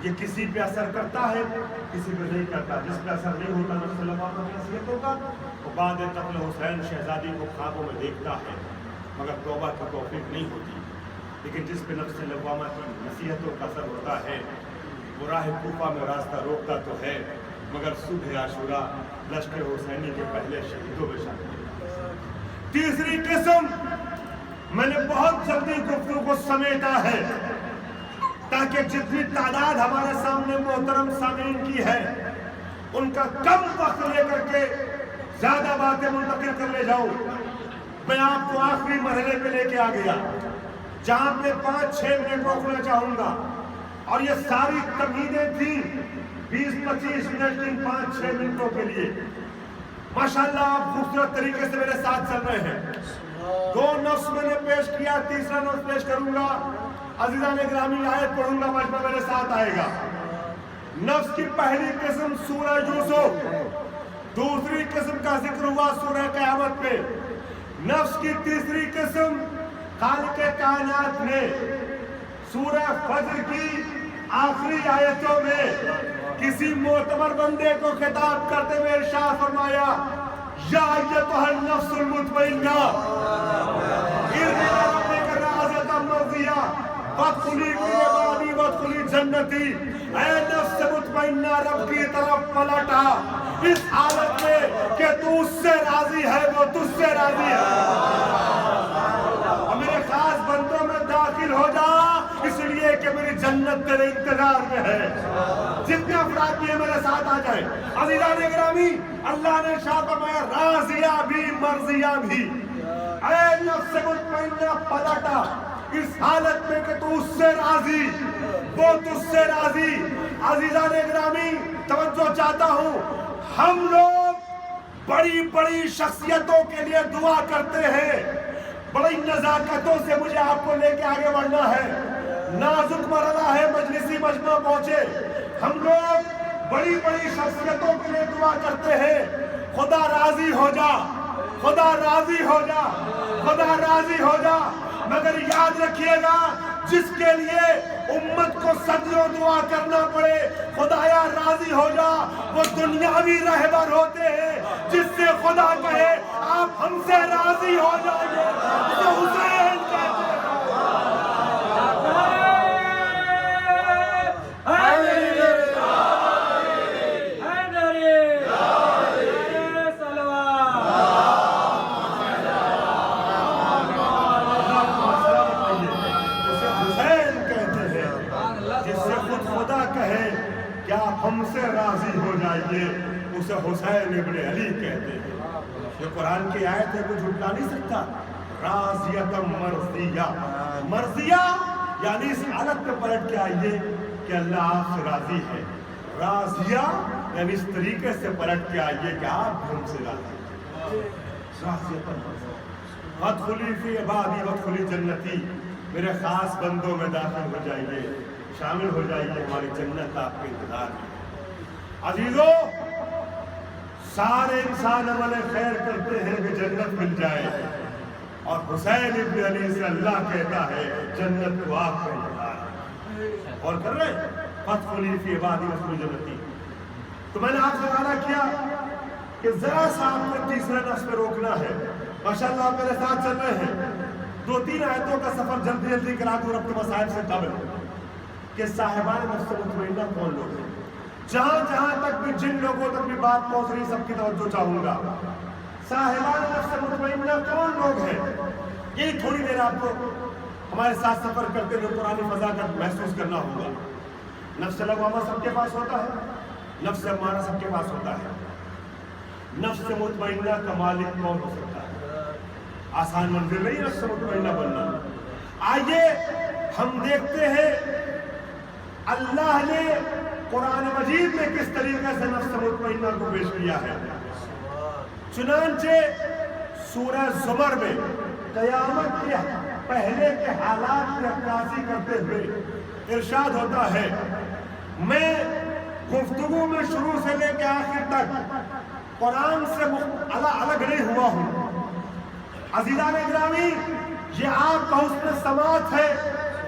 یہ کسی پہ اثر کرتا ہے کسی پہ نہیں کرتا. جس پہ اثر نہیں ہوتا نفس لوامہ کی نصیحتوں کا وہ بعد قتل حسین شہزادی کو خوابوں میں دیکھتا ہے مگر توبہ کی توفیق نہیں ہوتی. لیکن جس پہ نفس لوامہ کی نصیحتوں کا اثر ہوتا ہے وہ راہ کوفہ میں راستہ روکتا تو ہے مگر صبح عاشورہ لشکر حسینی کے پہلے شہیدوں میں شامل ہے. تیسری قسم میں نے بہت جلدی گفتگو کو سمیٹا ہے تاکہ جتنی تعداد ہمارے سامنے محترم سامعین کی ہے ان کا کم وقت لے کر کے زیادہ باتیں منتقل کر لے جاؤں. میں آپ کو آخری مرحلے پہ لے کے آ گیا جہاں پہ 5-6 منٹ روکنا چاہوں گا اور یہ ساری تمہیدیں تھیں 20-25 منٹ کی 5-6 منٹوں کے لیے. ماشاءاللہ آپ خوبصورت طریقے سے میرے ساتھ چل رہے ہیں. 2 نفس میں نے پیش کیا, تیسرا نفس پیش کروں گا. عزیزان گرامی آیت پڑھوں گا, مجمع میرے ساتھ آئے گا. نفس کی پہلی قسم سورہ یوسف, دوسری قسم کا ذکر ہوا سورہ قیامت پہ. نفس کی تیسری قسم خالق کائنات نے سورہ فجر کی آخری آیتوں میں کسی معتبر بندے کو خطاب کرتے ہوئے ارشاد فرمایا یا ایتھا النفس المطمئنہ ارجعی الی ربک راضیۃ مرضیہ فادخلی فی عبادی وادخلی جنتی. اے نفس مطمئنہ رب کی طرف پلٹا اس حالت میں کہ تو اس سے راضی ہے وہ تجھ سے راضی ہے. اور میرے خاص بندوں میں داخل ہو جا اس لیے کہ میری جنت تیرے انتظار میں ہے. جتنے افراد بھی ہیں میرے ساتھ آ جائیں. عزیزان گرامی اللہ نے ارشاد فرمایا راضیہ بھی مرضیہ بھی. اے نفس مطمئنہ پلٹا اس حالت میں کہ تو اس سے راضی وہ تجھ سے راضی. عزیزان گرامی توجہ چاہتا ہوں, ہم لوگ بڑی بڑی شخصیتوں کے لیے دعا کرتے ہیں, بڑی نزاکتوں سے مجھے آپ کو لے کے آگے بڑھنا ہے. نازک مرحلہ ہے, مجلسی مجمع پہنچے. ہم لوگ بڑی بڑی شخصیتوں کے لیے دعا کرتے ہیں خدا راضی ہو جا, خدا راضی ہو جا, خدا راضی ہو جا. مگر یاد رکھیے گا جس کے لیے امت کو صدیوں دعا کرنا پڑے خدایا راضی ہو جا, وہ دنیاوی رہبر ہوتے ہیں. جس سے خدا کہے آپ ہم سے راضی ہو جائیے تو حسین کہتے ہیں. ہم سے راضی ہو جائیے اسے حسین ابن علی کہتے ہیں. یہ قرآن کی آیت ہے, کوئی جھٹلا نہیں سکتا. راضیۃ مرضیہ, مرضیہ یعنی اس حالت میں پلٹ کے آئیے کہ اللہ آپ سے راضی ہے. راضیہ یعنی اس طریقے سے پلٹ کے آئیے کہ آپ ہم سے راضی ہیں. راضیۃ مرضیہ فادخلی فی عبادی وادخلی جنتی. میرے خاص بندوں میں داخل ہو جائیے, شامل ہو جائیے, ہماری جنت آپ کے انتظار میں. عزیزو سارے انسان عمل خیر کرتے ہیں کہ جنت مل جائے, اور حسین ابن علی سے اللہ کہتا ہے جنت کو آپ کا انتظار ہے. اور کر رہے فادخلی فی عبادی وادخلی جنتی. تو میں نے آپ سے وعدہ کیا کہ ذرا سا آپ کو تیسرے نفس پہ روکنا ہے. ماشاءاللہ آپ میرے ساتھ چل رہے ہیں. 2-3 آیتوں کا سفر جلدی جلدی کرا دوں اپنے مسائل سے قبل کہ صاحبان نفس مطمئنہ کون لوگ ہیں. جہاں جہاں تک بھی جن لوگوں تک بھی بات پہنچ رہی سب کی توجہ چاہوں گا. صاحبان نفس مطمئنہ کون لوگ ہیں, یہی تھوڑی دیر آپ کو ہمارے ساتھ سفر کرتے ہوئے قرآن فضا کا محسوس کرنا ہوگا. نفس لوامہ سب کے پاس ہوتا ہے, نفس امارہ سب کے پاس ہوتا ہے. نفس مطمئنہ کا مالک کون ہو سکتا ہے؟ آسان منزل نہیں نفس مطمئنہ بننا. آئیے ہم دیکھتے ہیں اللہ نے قرآن مجید میں کس طریقے سے نفس مطمئنہ کو پیش کیا ہے. چنانچہ سورہ زمر میں قیامت کے پہلے کے حالات کی عکاسی کرتے ہوئے ارشاد ہوتا ہے, میں گفتگو میں شروع سے لے کے آخر تک قرآن سے الگ نہیں ہوا ہوں. عزیزان گرامی یہ آپ کا حسن سماعت ہے,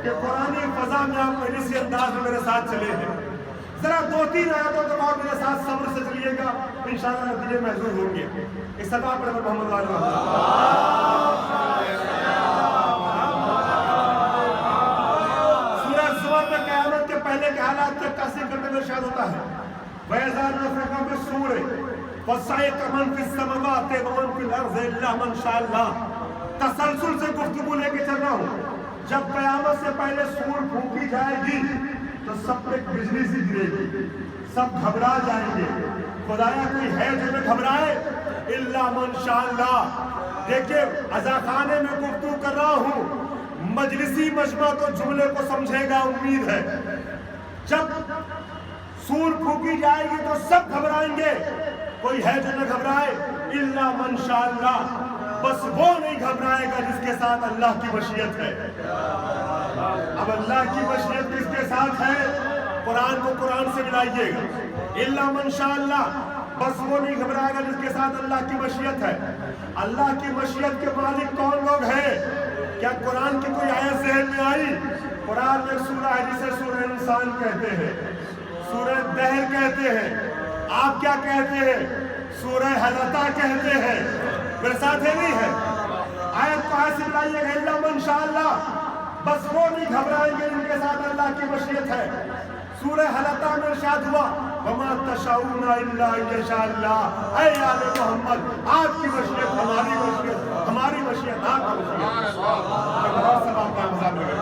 کہ قرآنی فضا میں آپ پہلے سے انداز میں میرے ساتھ چلے ہیں. ذرا 2-3 آیتوں کے بعد میرے ساتھ صبر سے چلیے گا, انشاءاللہ نتیجے محظوظ ہوں گے. اس سطح پر محمد علیہ سورہ زمر میں قیامت کے پہلے کے حالات کی عکاسی کرتے ہوئے ارشاد ہوتا ہے وَإِذَا نُفِخَ فِي الصُّورِ فَصَعِقَ مَنْ فِي السَّمَاوَاتِ وَمَنْ فِي الْأَرْضِ إِلَّا مَنْ شَاءَ اللَّهُ. تسلسل سے گفتگو لے کے چل رہا ہوں. جب قیامت سے پہلے سور پھونکی جائے گی تو سب پہ بجلی سی گرے گی, سب گھبرا جائیں گے. خدایا کوئی ہے جو میں گھبرائے؟ الا من شاء اللہ. دیکھیں عزاخانے میں گفتگو کر رہا ہوں, مجلسی مجمع تو جملے کو سمجھے گا امید ہے. جب سور پھونکی جائے گی تو سب گھبرائیں گے. کوئی ہے جو نہ گھبرائے؟ الا من شاء اللہ. بس وہ نہیں گھبرائے گا جس کے ساتھ اللہ کی مشیت ہے. اب اللہ کی مشیت کس کے ساتھ ہے؟ قرآن کو قرآن سے ملائیے گا. الا من شاء اللہ. بس وہ نہیں گھبرائے گا جس کے ساتھ اللہ کی مشیت ہے. اللہ کی مشیت کے مالک کون لوگ ہیں؟ کیا قرآن کی کوئی آیت ذہن میں آئی؟ قرآن میں سورہ ہے جسے سورہ انسان کہتے ہیں, سورہ دہر کہتے ہیں. آپ کیا کہتے ہیں؟ سورہ حلقہ کہتے ہیں. میرے ساتھ ہے نہیں ہے؟ آیت کو حاصل لائیے گا الا من شاء اللہ. بس وہ نہیں گھبرائیں گے جن کے ساتھ اللہ کی مشیت ہے. سورہ حلقہ میں ارشاد ہوا وَمَا تَشَاءُونَ إِلَّا أَن يَشَاءَ اللَّهُ. اے آل محمد, آپ کی مشیت ہماری مشیت, ہماری مشیت آپ کی مشیت. بہت سب آپ کا مزاق لگا.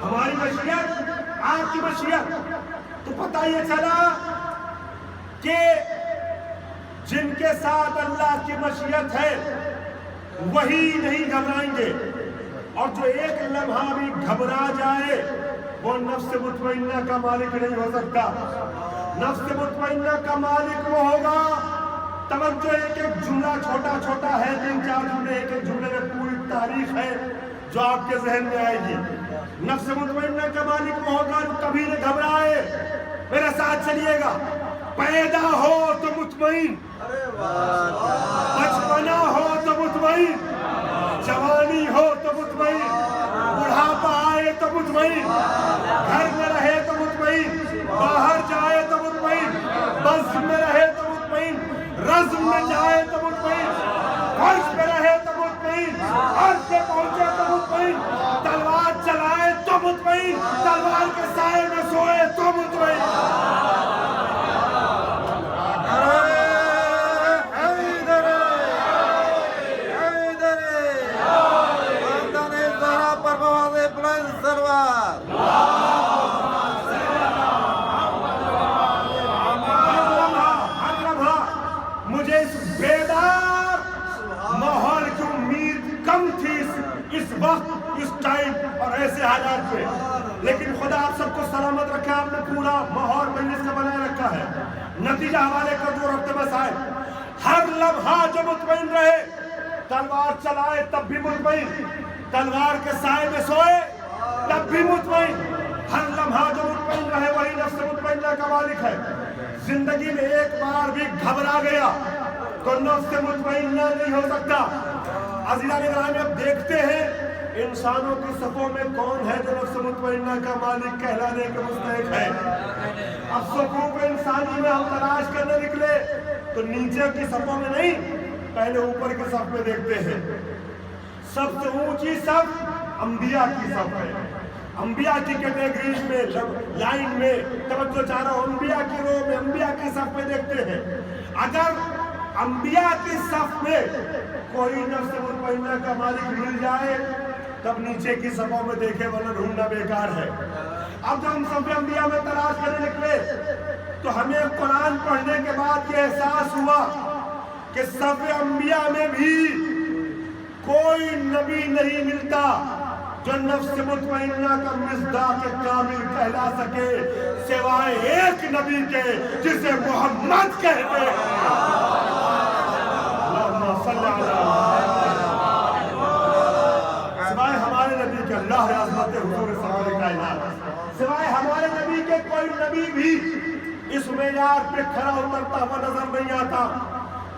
ہماری مشیت, آپ کی مشیت. تو پتہ یہ چلا کہ جن کے ساتھ اللہ کی مشیت ہے وہی نہیں گھبرائیں گے, اور جو ایک لمحہ بھی گھبرا جائے وہ نفس مطمئنہ کا مالک نہیں ہو سکتا. نفس مطمئنہ کا مالک وہ ہوگا. توجہ, ایک ایک جملہ چھوٹا چھوٹا ہے, 3-4 جملے, ایک ایک جملے میں پوری تاریخ ہے جو آپ کے ذہن میں آئے گی. نفس مطمئنہ کا مالک وہ ہوگا جو کبھی نہ گھبرائے. میرے ساتھ چلیے گا. پیدا ہو تو مطمئن, بچپنا ہو تو مطمئن, جوانی ہو تو مطمئن, بڑھاپا آئے تو مطمئن, گھر میں رہے تو مطمئن, باہر جائے تو مطمئن, بس میں رہے تو مطمئن, رزم میں جائے تو مطمئن, فرش پہ رہے تو مطمئن, عرش پہ پہنچے تو مطمئن, تلوار چلائے تو مطمئن, تلوار کے سائے میں سوئے تو مطمئن. مجھے اس بیدار ماحول کی امید کم تھی اس وقت, اس ٹائم اور ایسے حالات میں, لیکن خدا آپ سب کو سلامت رکھا. آپ نے پورا ماحول مجلس کا بنائے رکھا ہے. نتیجہ حوالے کر دو رفتے مسائل. ہر لمحہ جو مطمئن رہے, تلوار چلائے تب بھی مطمئن, تلوار کے سائے میں سوئے تب بھی مطمئن. ہر لمحہ جو مطمئن رہے وہی نفس مطمئنہ کا مالک ہے. زندگی میں ایک بار بھی گھبرا گیا تو نفس مطمئنہ نہیں ہو سکتا. عزیزان گرامی, اب دیکھتے ہیں انسانوں کی صفوں میں کون ہے جو نفس مطمئنہ کا مالک کہلانے کے مستحق ہے. اب صفوں انسانی میں ہم تلاش کرنے نکلے تو نیچے کی صفوں میں نہیں, پہلے اوپر کے صف میں دیکھتے ہیں. سب سے اونچی صف انبیاء کی صف ہے. انبیاء کی کیٹیگریز میں, لائن میں توجہ چاہ رہا ہوں, انبیاء کی رو میں, انبیاء کی صف میں دیکھتے ہیں. اگر انبیاء کی صف میں کوئی نفس مطمئنہ کا مالک مل جائے تب نیچے کی صفوں میں دیکھے, ورنہ ڈھونڈنا بیکار ہے. اب جب ہم صف انبیاء میں تلاش کرنے نکلے تو ہمیں قرآن پڑھنے کے بعد یہ احساس ہوا کہ صف انبیاء میں بھی کوئی نبی نہیں ملتا جو نفس مطمئنہ کا مصداق کامل کہلا سکے سوائے ایک نبی کے جسے محمد کہتے ہیں. اللہم صلی سوائے ہمارے نبی کے, اللہ عظمت حضور سرور کائنات, سوائے ہمارے نبی کے کوئی نبی بھی اس معیار پہ کھڑا اترتا ہوا نظر نہیں آتا.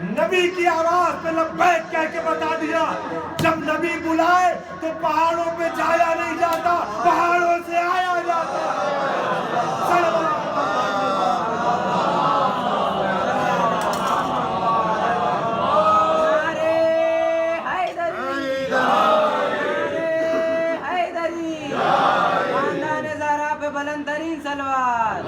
نبی کی آواز پہ لبیک کہہ کے بتا دیا. جب نبی بلائے تو پہاڑوں پہ جایا نہیں جاتا, پہاڑوں سے آیا جاتا. بلند ترین سلوات.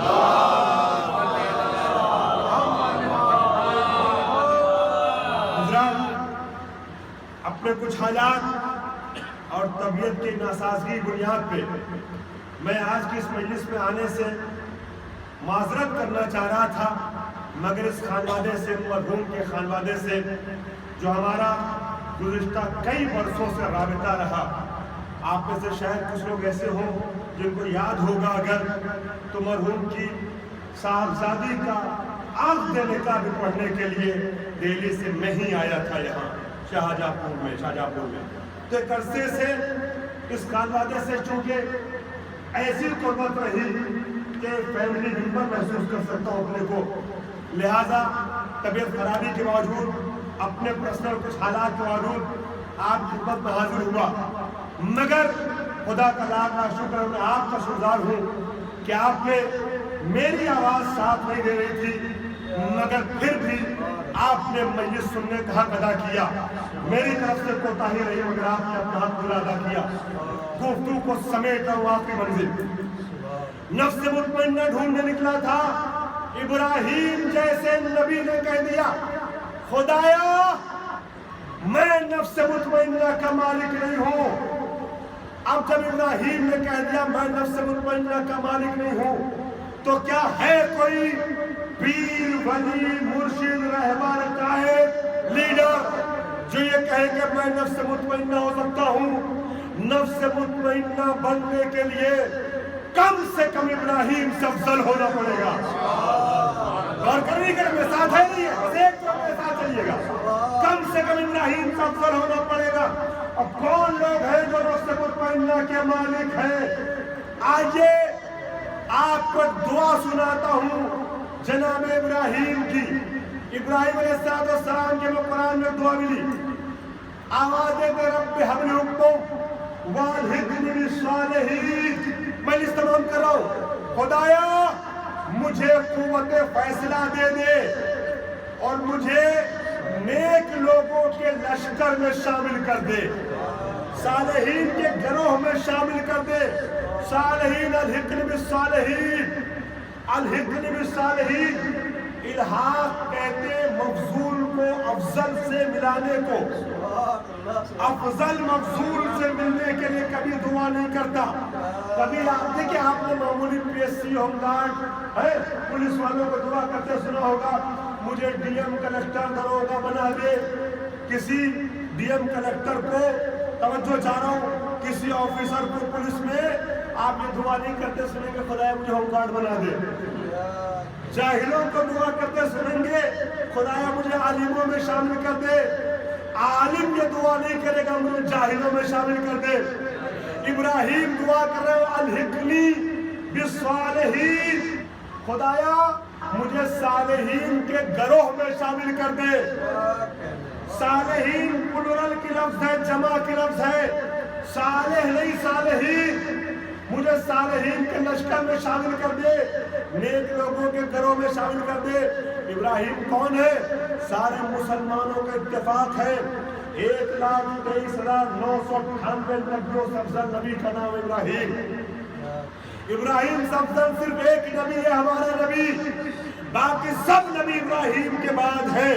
اپنے کچھ حالات اور طبیعت کی ناسازگی بنیاد پہ میں آج کی اس مجلس میں آنے سے معذرت کرنا چاہ رہا تھا, مگر اس خانوادے سے, مرحوم کے خانوادے سے جو ہمارا گزشتہ کئی برسوں سے رابطہ رہا, آپ میں سے شاید کچھ لوگ ایسے ہوں جن کو یاد ہوگا اگر تو مرحوم کی صاحبزادی کا آنکھ دینے کا بھی پڑھنے کے لیے دہلی سے میں ہی آیا تھا یہاں شاہجہاں پور میں. تو ایک عرصے سے اس خانوادے سے چونکہ ایسی قربت رہی کہ فیملی ممبر محسوس کر سکتا ہوں اپنے کو, لہٰذا طبیعت خرابی کے باوجود, اپنے پرسنل کچھ حالات کے باوجود آپ کی خدمت میں حاضر ہوا. مگر خدا کا لاکھ لاکھ شکر, میں آپ کا شکرگزار ہوں کہ آپ نے میری آواز ساتھ نہیں دے رہی تھی, مگر پھر بھی آپ نے مجلس سننے کا حق ادا کیا. میری طرف سے کوتاہی رہی مگر آپ نے اپنا حق پورا ادا کیا. گفتگو کو سمیٹا ہوا آخری منزل, نفس مطمئنہ ڈھونڈنے نکلا تھا. ابراہیم جیسے نبی نے کہہ دیا, خدایا میں نفس مطمئنہ کا مالک نہیں ہوں. اب جب ابراہیم نے کہہ دیا میں نفس مطمئنہ کا مالک نہیں ہوں, تو کیا ہے کوئی پیر, ولی, مرشد, رہبر, قائد, لیڈر جو یہ کہے کہ میں نفس مطمئنہ ہو سکتا ہوں؟ نفس مطمئنہ بننے کے لیے کم سے کم ابراہیم سے افضل ہونا پڑے گا. اور کرنی کر میں ساتھ ہے نہیں ہے, بس ایک تو میرے ساتھ چلیے گا. کم سے کم ابراہیم سے افضل ہونا پڑے گا. اب کون لوگ ہیں جو نفس مطمئنہ کے مالک ہیں؟ آئیے آپ کو دعا سناتا ہوں جناب ابراہیم کی. ابراہیم علیہ السلام کے قرآن میں دعا ملی, آواز دے رب حب لی حکم والحقنی بالصالحین. میں استعمال کر رہا ہوں, خدایا مجھے قوت فیصلہ دے دے اور مجھے نیک لوگوں کے لشکر میں شامل کر دے, صالحین کے گروہ میں شامل کر دے. صالحین, الحقنی بالصالحین, الحقنی بالصالحین. الحاق کہتے مفضول کو افضل سے ملانے کو. افضل مفضول سے ملنے کے لیے کبھی دعا نہیں کرتا. کبھی آپ دیکھیں, آپ نے معمولی PSC, ہوم گارڈ, پولیس والوں کو دعا کرتے سنا ہوگا, مجھے DM کلیکٹر دروغہ بنا دے. کسی DM کلیکٹر کو توجہ چاہ رہا ہوں, کسی آفیسر کو پولیس میں آپ یہ دعا نہیں کرتے سنیں گے خدایا مجھے ہوم گارڈ بنا دے. جاہلوں کو دعا کرتے سنیں گے خدایا مجھے عالموں میں شامل کر دے. عالم یہ دعا نہیں کرے گا مجھے جاہلوں میں شامل کر دے. ابراہیم دعا کر رہے ہو الحقنی بالصالحین, خدایا مجھے صالحین کے گروہ میں شامل کر دے. صالحین پلورل کی لفظ ہے, جمع کی لفظ ہے, صالح نہیں صالحین. مجھے صالحین کے لشکر میں شامل کر دے, نیک لوگوں کے گھروں میں شامل کر دے. ابراہیم کون ہے؟ سارے مسلمانوں کا اتفاق ہے 1,23,998 نبیوں سے افضل نبی کا نام ابراہیم. ابراہیم سے افضل صرف ایک نبی ہے, ہمارا نبی. باقی سب نبی ابراہیم کے بعد ہیں.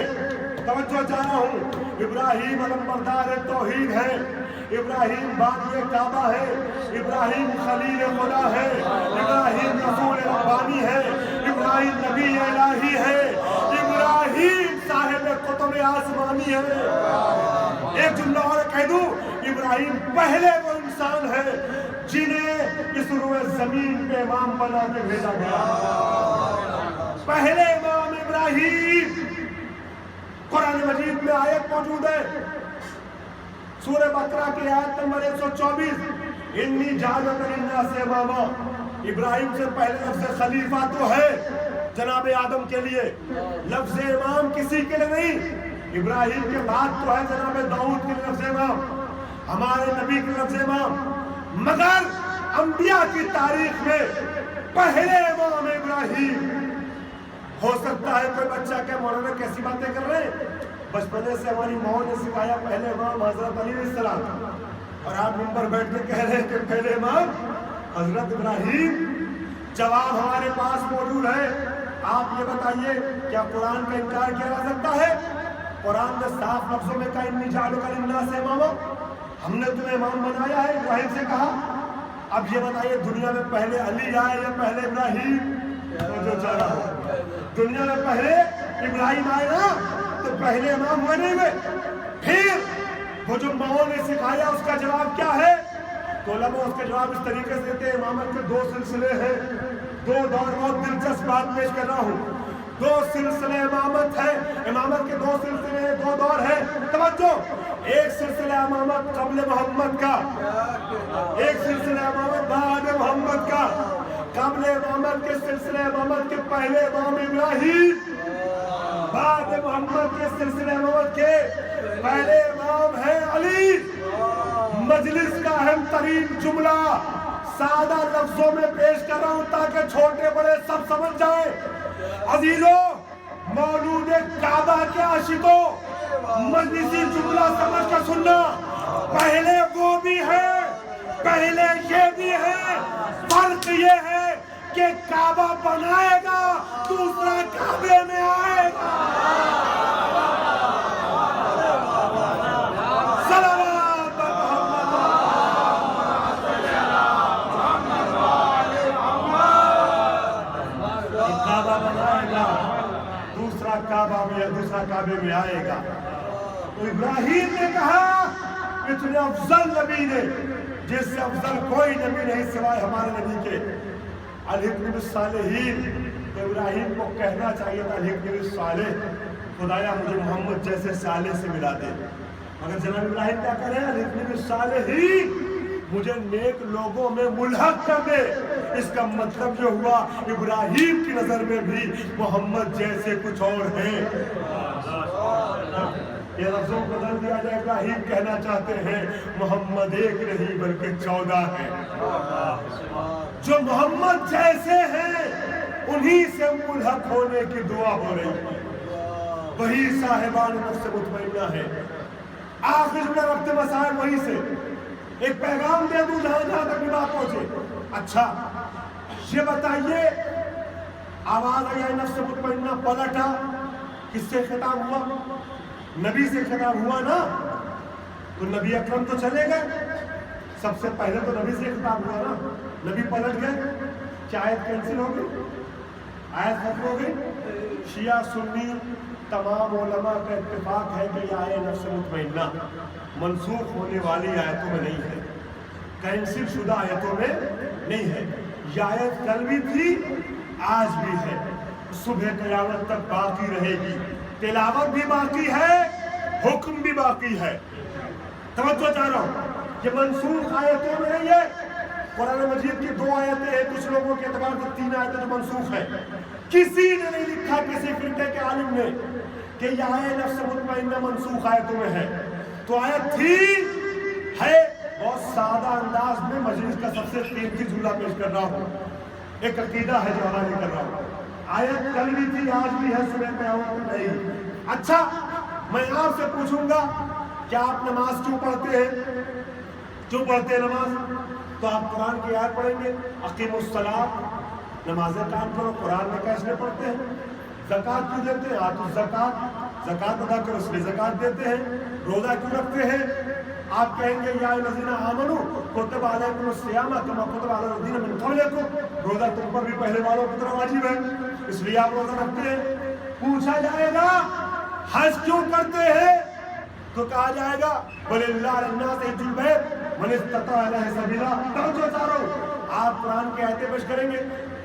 توجہ چاہ رہا ہوں, ابراہیم علمبردار توحید ہے, ابراہیم بانی کعبہ ہے, ابراہیم خلیل خدا ہے, ابراہیم رسول ربانی ہے, ابراہیم نبی الہی ہے, ابراہیم صاحب قطب آسمانی ہے. ایک جملہ اور کہہ دوں, ابراہیم پہلے وہ انسان ہے جنہیں اس روئے زمین پہ امام بنا کے بھیجا گیا. پہلے امام ابراہیم. قرآن مجید میں آیت موجود ہے, سورہ بقرہ کی آیت نمبر 124, انی جعلک للناس اماما. ابراہیم سے پہلے لفظ خلیفہ تو ہے جناب آدم کے لیے, لفظ امام کسی کے لیے نہیں. ابراہیم کے بعد تو ہے جناب داؤد کے لفظ امام، ہمارے نبی کے لفظ امام، مگر انبیاء کی تاریخ میں پہلے امام ابراہیم۔ ہو سکتا ہے کوئی بچہ کہ مولانا کیسی باتیں کر رہے ہیں، بچپنے سے ہماری ماں نے سکھایا پہلے امام حضرت علی علیہ السلام، اور آپ نمبر بیٹھ کے کہہ رہے ہیں کہ پہلے امام حضرت ابراہیم۔ جواب ہمارے پاس موجود ہے، آپ یہ بتائیے کیا قرآن کا انکار کیا جا سکتا ہے؟ قرآن نے صاف لفظوں میں کہا انی جعلک للناس اماما، ہم نے تمہیں امام بنایا ہے، ابراہیم سے کہا۔ اب یہ بتائیے دنیا میں پہلے علی آئے یا پہلے ابراہیم؟ جو چاہ رہا ہو دنیا میں پہلے ابراہیم آئے نا، تو پہلے امام ہوئے نہیں ہوئے؟ پھر وہ جو ماؤں نے سکھایا اس کا جواب کیا ہے؟ تو علماء اس کا جواب اس طریقے سے دیتے ہیں، امامت کے دو سلسلے ہیں، دو دور، بہت دلچسپ بات پیش کر رہا ہوں۔ دو سلسلے امامت ہے، امامت کے دو سلسلے ہیں، دو دور ہیں، توجہ۔ ایک سلسلہ امامت قبل محمد کا، ایک سلسلہ امامت بعد محمد کا۔ قبل امامت کے سلسلے امامت کے پہلے امام ابراہیم، بعد محمد کے سلسلے امامت کے پہلے امام ہے علی۔ مجلس کا اہم ترین جملہ سادہ لفظوں میں پیش کر رہا ہوں تاکہ چھوٹے بڑے سب سمجھ جائیں۔ عزیزوں، مولود کعبہ کے عاشقوں، مجلسی جملہ سمجھ کر سننا، پہلے وہ بھی ہے، پہلے یہ بھی ہے۔ فرق یہ ہے کہ کعبہ بنائے گا، دوسرا کعبے میں آئے گا۔ کعبہ میں یا دوسرا کعبے میں آئے گا۔ تو ابراہیم نے کہا اتنے افضل نبی نے، جس سے افضل کوئی نبی نہیں سوائے ہمارے نبی کے، الحقنی بالصالحین۔ تو ابراہیم کو کہنا چاہیے تھا الحقنی بالصالح، خدایا مجھے محمد جیسے صالح سے ملا دے، مگر جناب ابراہیم کیا کہہ رہے ہیں؟ الحقنی بالصالحین، مجھے نیک لوگوں میں ملحق کر دے۔ اس کا مطلب یہ ہوا ابراہیم کی نظر میں بھی محمد جیسے کچھ اور ہیں۔ یہ لفظوں کو بدل دیا جائے، ابراہیم کہنا چاہتے ہیں محمد ایک نہیں بلکہ 14 ہیں، جو محمد جیسے ہیں انہی سے ملحق ہونے کی دعا ہو رہی ہے، وہی صاحبان نفس مطمئنہ ہے۔ آخر میں ربط مسائل وہی سے ایک پیغام دے دوں جہاں جہاں تک بھی بات پہنچے۔ اچھا یہ بتائیے، آواز آئی نفس مطمئنہ، پلٹا، کس سے خطاب ہوا؟ نبی سے خطاب ہوا نا، تو نبی اکرم تو چلے گئے، سب سے پہلے تو نبی سے خطاب ہوا نا، نبی پلٹ گئے، کیا آیت کینسل ہو گئی؟ آیت ختم ہو گئی؟ شیعہ سنی تمام علماء کا اتفاق ہے کہ یہ آیت نفس مطمئنہ منسوخ ہونے والی آیتوں میں نہیں ہے، کینسل شدہ آیتوں میں نہیں ہے۔ یہ آیت کل بھی تھی، آج بھی ہے، صبح قیامت تک باقی رہے گی، تلاوت بھی باقی ہے، حکم بھی باقی ہے۔ توجہ چاہ رہا ہوں، یہ منسوخ آیتوں میں نہیں ہے۔ قرآن مجید کی 2 آیتیں ہیں، کچھ لوگوں کے اعتبار سے 3 آیتیں جو منسوخ ہیں۔ کسی نے نہیں لکھا، کسی فرقے کے عالم نے، کہ یہ آیت نفس مطمئنہ منسوخ آیتوں میں ہے۔ تو آیت تھی ہے، بہت سادہ انداز میں مجلس کا سب سے قیمتی جملہ پیش کر رہا ہوں، ایک عقیدہ ہے جو حوالے کر رہا ہوں۔ آیت کل بھی تھی، آج بھی ہے، صبح قیامت نہیں۔ اچھا میں آپ سے پوچھوں گا کہ آپ نماز کیوں پڑھتے ہیں؟ کیوں پڑھتے ہیں نماز؟ تو آپ قرآن کی آیت پڑھیں گے، اقیموا الصلاۃ، نمازیں قائم کرو، قرآن میں کیسے پڑھتے ہیں؟ زکوٰۃ کیوں دیتے ہیں؟ آتوا الزکوٰۃ، زکوٰۃ ادا کرو، اس لیے زکوٰۃ دیتے ہیں۔ روزہ کیوں رکھتے ہیں؟ آپ کہیں گے یا الذین آمنوا کتب علیکم الصیام کما کتب علی الذین من قبلکم، روزہ تم پر بھی پہلے والوں کی طرح واجب ہے، اس لیے آپ روزہ رکھتے ہیں۔ پوچھا جائے گا حج کیوں کرتے ہیں؟ تو کہا جائے گا وَلِلَّهِ عَلَى النَّاسِ حِجُّ الْبَيْتِ مَنِ اسْتَطَاعَ إِلَيْهِ سَبِيلًا۔ توجہ چاہو، آپ قرآن کی آیتیں پیش کریں گے،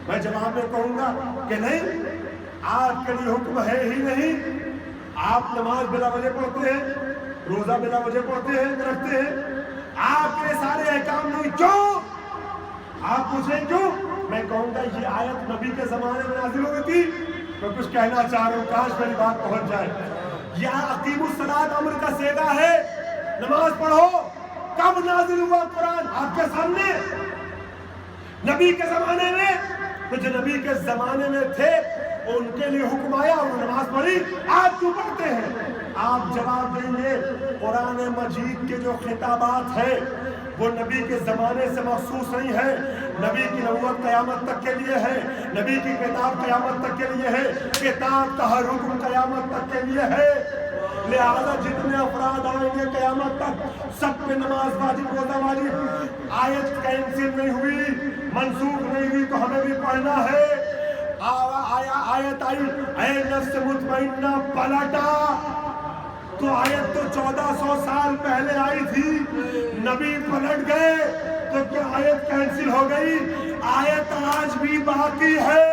میں جواب میں کہوں گا کہ نہیں، آپ کے لیے حکم ہے ہی نہیں۔ آپ نماز بلا وجہ پڑھتے ہیں، روزہ بلا وجہ پڑھتے ہیں، رکھتے ہیں، آپ کے سارے احکام نہیں، کیوں؟ آپ پوچھیں کیوں؟ میں کہوں گا یہ آیت نبی کے زمانے میں نازل ہوئی تھی۔ میں کچھ کہنا چاہ رہا ہوں، کاش میری بات پہنچ جائے۔ یہ اقیم الصلاۃ امر کا صیغہ ہے، نماز پڑھو۔ کب نازل ہوا قرآن؟ آپ کے سامنے، نبی کے زمانے میں۔ تو جو نبی کے زمانے میں تھے ان کے لیے حکم آیا، انہوں نے نماز پڑھی، آپ کیوں پڑھتے ہیں؟ آپ جواب دیں گے قرآن مجید کے جو خطابات ہیں وہ نبی کے زمانے سے مخصوص نہیں ہے، نبی کی نبوت قیامت تک کے لیے ہے، نبی کی کتاب قیامت تک کے لیے ہے، کتاب کا ہر حکم قیامت تک کے لیے ہے۔ لہذا جتنے افراد آئیں گے قیامت تک سب پہ نماز واجب، روزہ واجب۔ آیت کینسل نہیں ہوئی، منسوخ نہیں ہوئی تو ہمیں بھی پڑھنا ہے۔ آیت آئی اے نفس مطمئنہ پلٹا، تو آیت تو 1400 سال پہلے آئی تھی، نبی پلٹ گئے تو کیا آیت کینسل ہو گئی؟ آیت آج بھی باقی ہے۔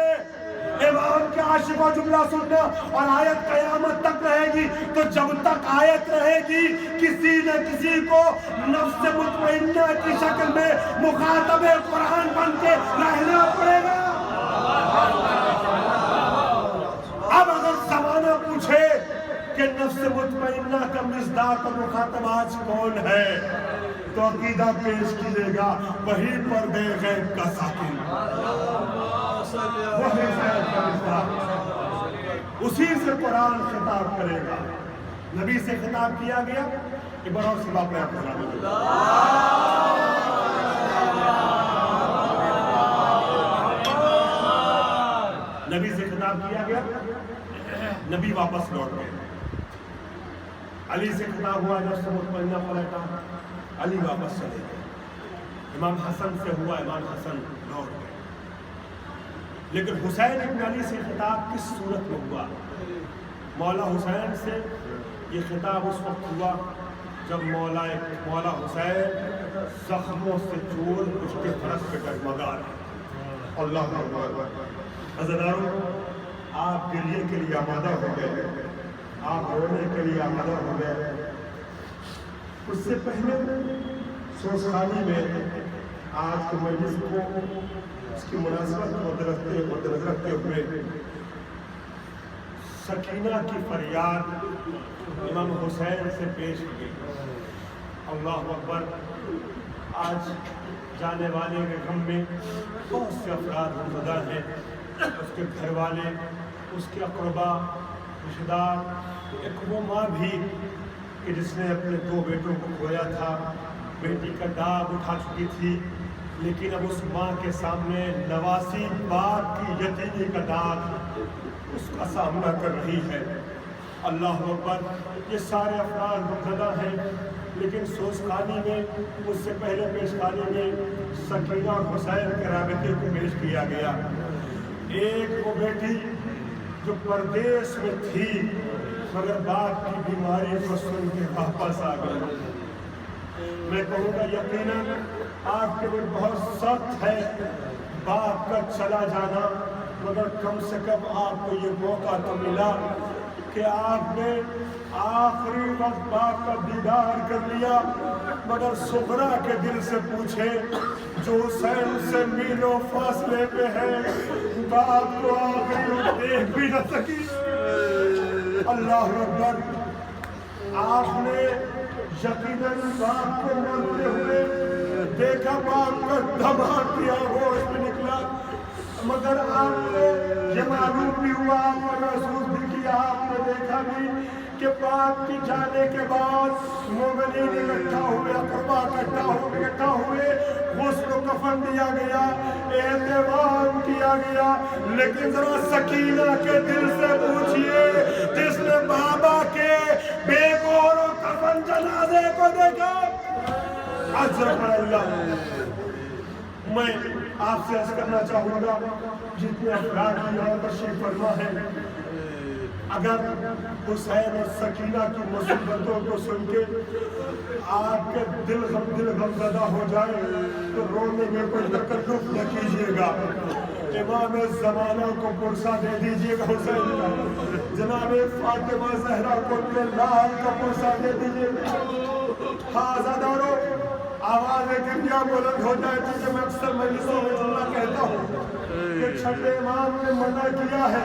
امام کے عاشق و جملہ سننا، اور آیت قیامت تک رہے گی۔ تو جب تک آیت رہے گی کسی نہ کسی کو نفس مطمئنہ کی شکل میں مخاطب قرآن بن کے رہنا پڑے گا۔ اب اگر زمانہ پوچھے کہ نفس مطمئنہ کا مصداق اور مخاطب آج کون ہے تو عقیدہ پیش کیجیے گا، وہی پردے غیب کا ساکن، وہی غیب کا مصداق، اسی سے قرآن خطاب کرے گا۔ نبی سے خطاب کیا گیا کہ برور سے باپ آپ نبی سے خطاب کیا گیا، نبی واپس لوٹ گئے۔ علی سے خطاب ہوا، نفس مطمئنہ پلٹا، علی واپس چلے گئے۔ امام حسن سے ہوا، امام حسن لوٹ گئے۔ لیکن حسین ابن علی سے خطاب کس صورت میں ہوا؟ مولا حسین سے یہ خطاب اس وقت ہوا جب مولا حسین زخموں سے چور اس کے فرس پہ ڈگمگا رہے۔ اللہ اکبر۔ عزیزانو، آپ گریے کے لیے آمادہ ہو گئے، آپ رونے کے لیے آمادہ ہو گئے۔ اس سے پہلے سوسخانی میں آج کے مجلس کو اس کی مناسبت کو مد رکھتے ہوئے سکینہ کی فریاد امام حسین سے پیش کی۔ اللہ اکبر۔ آج جانے والے کے غم میں بہت سے افراد غمزدہ ہیں، اس کے گھر والے، اس کے اقربا، رشتہ دار، ایک وہ ماں بھی کہ جس نے اپنے 2 بیٹوں کو کھویا تھا، بیٹی کا داغ اٹھا چکی تھی، لیکن اب اس ماں کے سامنے نواسی باپ کی یتیمی کا داغ اس کا سامنا کر رہی ہے۔ اللہ اکبر۔ یہ سارے افراد غمزدہ ہیں، لیکن سوزخانی میں اس سے پہلے پیشخانی میں سکینہ اور حسین کے رابطے کو پیش کیا گیا۔ ایک وہ بیٹی جو پردیس میں تھی مگر باپ کی بیماری کو سن کے واپس آ گئی۔ میں کہوں گا یقیناً آپ کے لیے بہت سخت ہے باپ کا چلا جانا، مگر کم سے کم آپ کو یہ موقع تو ملا کہ آپ نے آخری وقت باپ کا دیدار کر لیا۔ مگر سغرا کے دل سے پوچھے جو حسین سے میلوں فاصلے پہ ہے، باپ کو آخری وقت دیکھ بھی نہ سکی۔ اللہ اکبر۔ آپ نے یقیناً باپ کو مرتے ہوئے دیکھا، باپ کا دماغ کیا ہوش میں نکلا، مگر آپ کو یہ معلوم بھی ہوا، آپ نے محسوس بھی کیا، آپ نے دیکھا بھی کہ باپ کی جانے کے بعد مومنین اکٹھا ہوئے، اقربا اکٹھا ہوئے، غسل و کفن دیا گیا، احترام کیا گیا۔ لیکن ذرا سکینہ کے دل سے پوچھئے جس نے بابا کے بے گور و کفن جنازے کو دیکھا، عزت اللہ۔ میں آپ سے عرض کرنا چاہوں گا جتنے افراد یہاں تشریف فرما ہے، اگر حسین اور سکینہ کی مصیبتوں کو سن کے آپ کے دل غمزدہ ہو جائے تو رونے میں کوئی تکلف نہ کیجیے گا۔ امام زمانہ کو پرسہ دے دیجیے گا حسین کا، جناب فاطمہ زہرا کو اپنے لال کا پرسہ دے دیجیے گا۔ ہاں عزادارو، آواز دنیا بلند ہو جائے، کیونکہ میں اکثر مجلسوں میں جملہ کہتا ہوں کہ چھٹے امام نے منع کیا ہے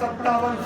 57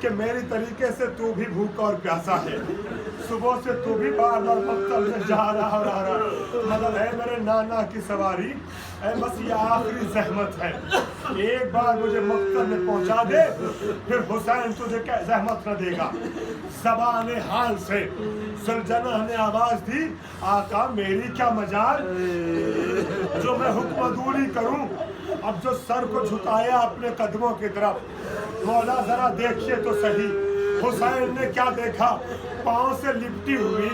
کہ میری طریقے سے تو بھی بھوکا اور پیاسا ہے, صبح سے تو بھی بار بار مقتل میں جا رہا اور آ رہا, مگر اے میرے نانا کی سواری, اے بس یہ آخری زحمت ہے, ایک بار مجھے مقتل میں پہنچا دے, پھر حسین تجھے زحمت نہ دے گا. زبان حال سے سلجنہ نے آواز دی, آقا میری کیا مجال, جو میں حکم عدولی کروں. اب جو سر کو جھکایا اپنے قدموں کی طرف, مولا ذرا دیکھیے تو صحیح. حسین نے کیا دیکھا, پاؤں سے لپٹی ہوئی,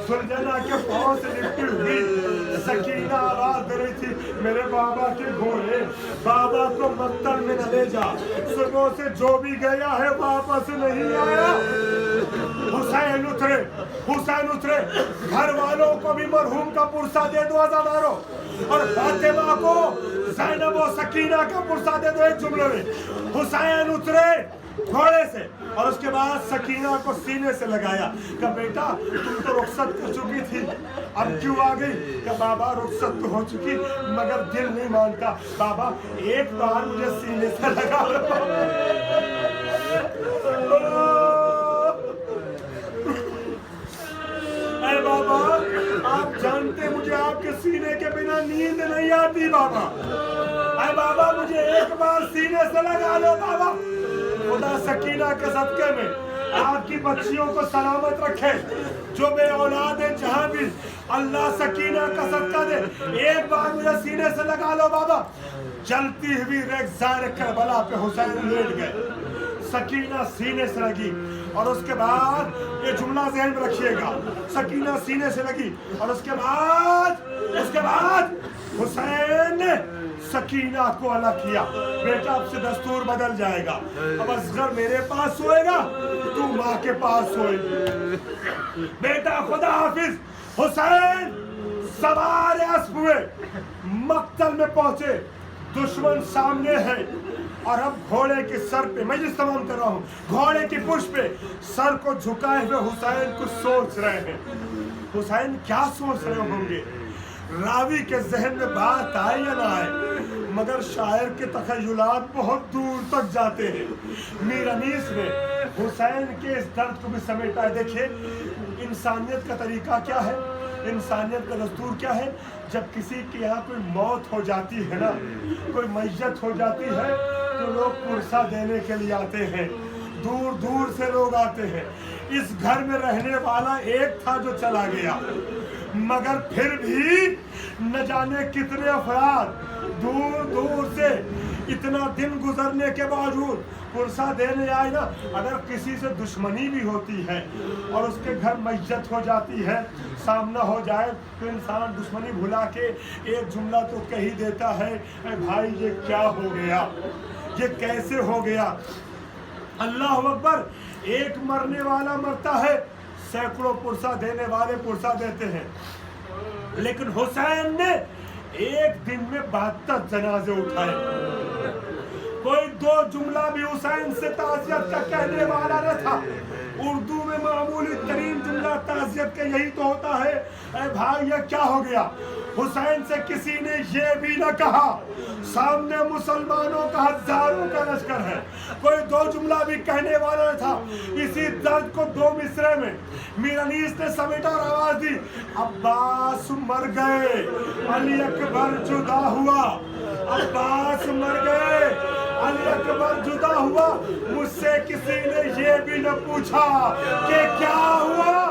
سلجنہ کے پاؤں سے لپٹی ہوئی سکینہ آواز دے رہی تھی, میرے بابا کے گھوڑے, بابا کو مقتل میں نہ لے جا, صبح سے جو بھی گیا ہے واپس نہیں آیا. حسین اترے, حسین اترے, گھر والوں کو بھی مرحوم کا پرسہ دے دو عزادارو, اور فاطمہ کو زینب و سکینہ کا پرسہ دے دو ایک جملے میں. حسین اترے گھوڑے سے, اور اس کے بعد سکینہ کو سینے سے لگایا, کہ بیٹا تم تو رخصت کر چکی تھی, اب کیوں آ گئی؟ کہ بابا رخصت تو ہو چکی مگر دل نہیں مانتا. بابا ایک بار مجھے سینے سے لگا لو. اے بابا آپ جانتے مجھے آپ کے سینے کے بنا نیند نہیں آتی بابا. اے بابا مجھے ایک بار سینے سے لگا لو بابا. خدا سکینہ کے صدقے میں آپ کی بچیوں کو سلامت رکھے, جو بے اولاد ہیں جہاں بھی, اللہ سکینہ کا صدقہ دے. ایک بار مجھے سینے سے لگا لو بابا. جلتی ہوئی ریگزار کربلا پہ حسین لیٹ گئے, سکینہ سینے سے لگی, اور اس کے بعد یہ جملہ ذہن میں رکھیے گا, سکینہ سینے سے لگی, اور اس کے بعد حسین نے سکینہ کو الگ کیا. بیٹا اب سے دستور بدل جائے گا, اب اصغر میرے پاس سوئے گا, تو ماں کے پاس سوئے گی. بیٹا خدا حافظ. حسین سوار اسب ہوئے, مقتل میں پہنچے, دشمن سامنے ہے, اور اب گھوڑے کے سر پہ, میں جس تمام کر رہا ہوں, گھوڑے کی پشت پہ سر کو جھکائے ہوئے حسین کچھ سوچ رہے ہیں. حسین کیا سوچ رہے ہوں گے؟ راوی کے ذہن میں بات آئے یا نہ آئے, مگر شاعر کے تخیلات بہت دور تک جاتے ہیں. میر انیس نے حسین کے اس درد کو بھی سمیٹا ہے. دیکھیے انسانیت کا طریقہ کیا ہے, انسانیت کا دستور کیا ہے. جب کسی کے یہاں کوئی موت ہو جاتی ہے نا, کوئی میت ہو جاتی ہے, تو لوگ پرسہ دینے کے لیے آتے ہیں, دور دور سے لوگ آتے ہیں. اس گھر میں رہنے والا ایک تھا جو چلا گیا, مگر پھر بھی نہ جانے کتنے افراد دور دور سے اتنا دن گزرنے کے باوجود پرسہ دینے آئے نا. اگر کسی سے دشمنی بھی ہوتی ہے اور اس کے گھر میت ہو جاتی ہے, سامنا ہو جائے, تو انسان دشمنی بھلا کے ایک جملہ تو کہہ ہی دیتا ہے, اے بھائی یہ کیا ہو گیا, یہ کیسے ہو گیا. اللہ اکبر. ایک مرنے والا مرتا ہے, سینکڑوں پرسہ دینے والے پرسہ دیتے ہیں, لیکن حسین نے ایک دن میں 72 جنازے اٹھائے. کوئی دو جملہ بھی حسین سے تعزیت کا کہنے والا نہ تھا. اردو میں معمولی ترین جملہ تعزیت کا یہی تو ہوتا ہے, اے بھائی یہ کیا ہو گیا. حسین سے کسی نے یہ بھی نہ کہا, سامنے مسلمانوں کا ہزاروں کا لشکر ہے, کوئی دو جملہ بھی کہنے والا نہ تھا. اسی درد کو دو مصرے میں میر انیس نے سمیٹا اور آواز دی, عباس مر گئے, علی اکبر جدا ہوا, عباس مر گئے, علی اکبر جدا ہوا. مجھ سے کسی نے یہ بھی نہ پوچھا کہ کیا ہوا.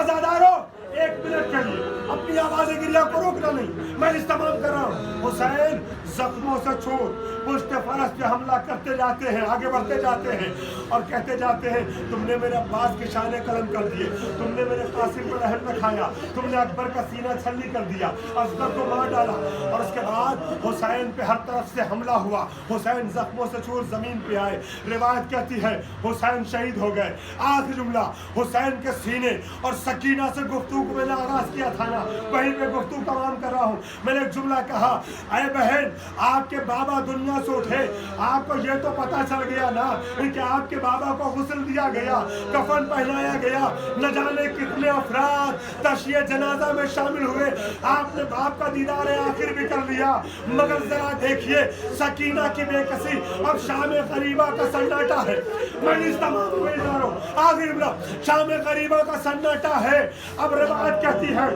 عزادارو ایک منٹ کے لیے اپنی آواز گریہ کو روکنا نہیں, میں استعمال کر رہا ہوں. حسین زخموں سے چھوڑ پشت فرس پہ حملہ کرتے جاتے ہیں, آگے بڑھتے جاتے ہیں, اور کہتے جاتے ہیں تم نے میرے عباس کے شانے قلم کر دیے, تم نے میرے قاسم کو رحم نہ کھایا, تم نے اکبر کا سینہ چھلی کر دیا, اصغر کو مار ڈالا. اور اس کے بعد حسین پہ ہر طرف سے حملہ ہوا. حسین زخموں سے چھوڑ زمین پہ آئے. روایت کہتی ہے حسین شہید ہو گئے. آخری جملہ حسین کے سینے اور سکینہ سے گفتگو میں نے آغاز آغاز کیا تھا نا وہیں پہ گفتگو تمام کر رہا ہوں. میں نے ایک جملہ کہا اے بہن آپ کے بابا دنیا سے اٹھے, آپ کو یہ تو پتا چل گیا نا کہ آپ کے بابا کو غسل دیا گیا, کفن پہنایا گیا, نہ جانے کتنے افراد تشییع جنازہ میں شامل ہوئے, آپ نے باپ کا دیدار آخر بھی کر لیا. مگر ذرا دیکھیے سکینہ کی بے کسی, اب شام غریبہ کا سناٹا ہے. میں اس تمام کو جا رہا ہوں آخر بلا شام غریبہ کا سناٹا ہے. اب روایت کہتی ہے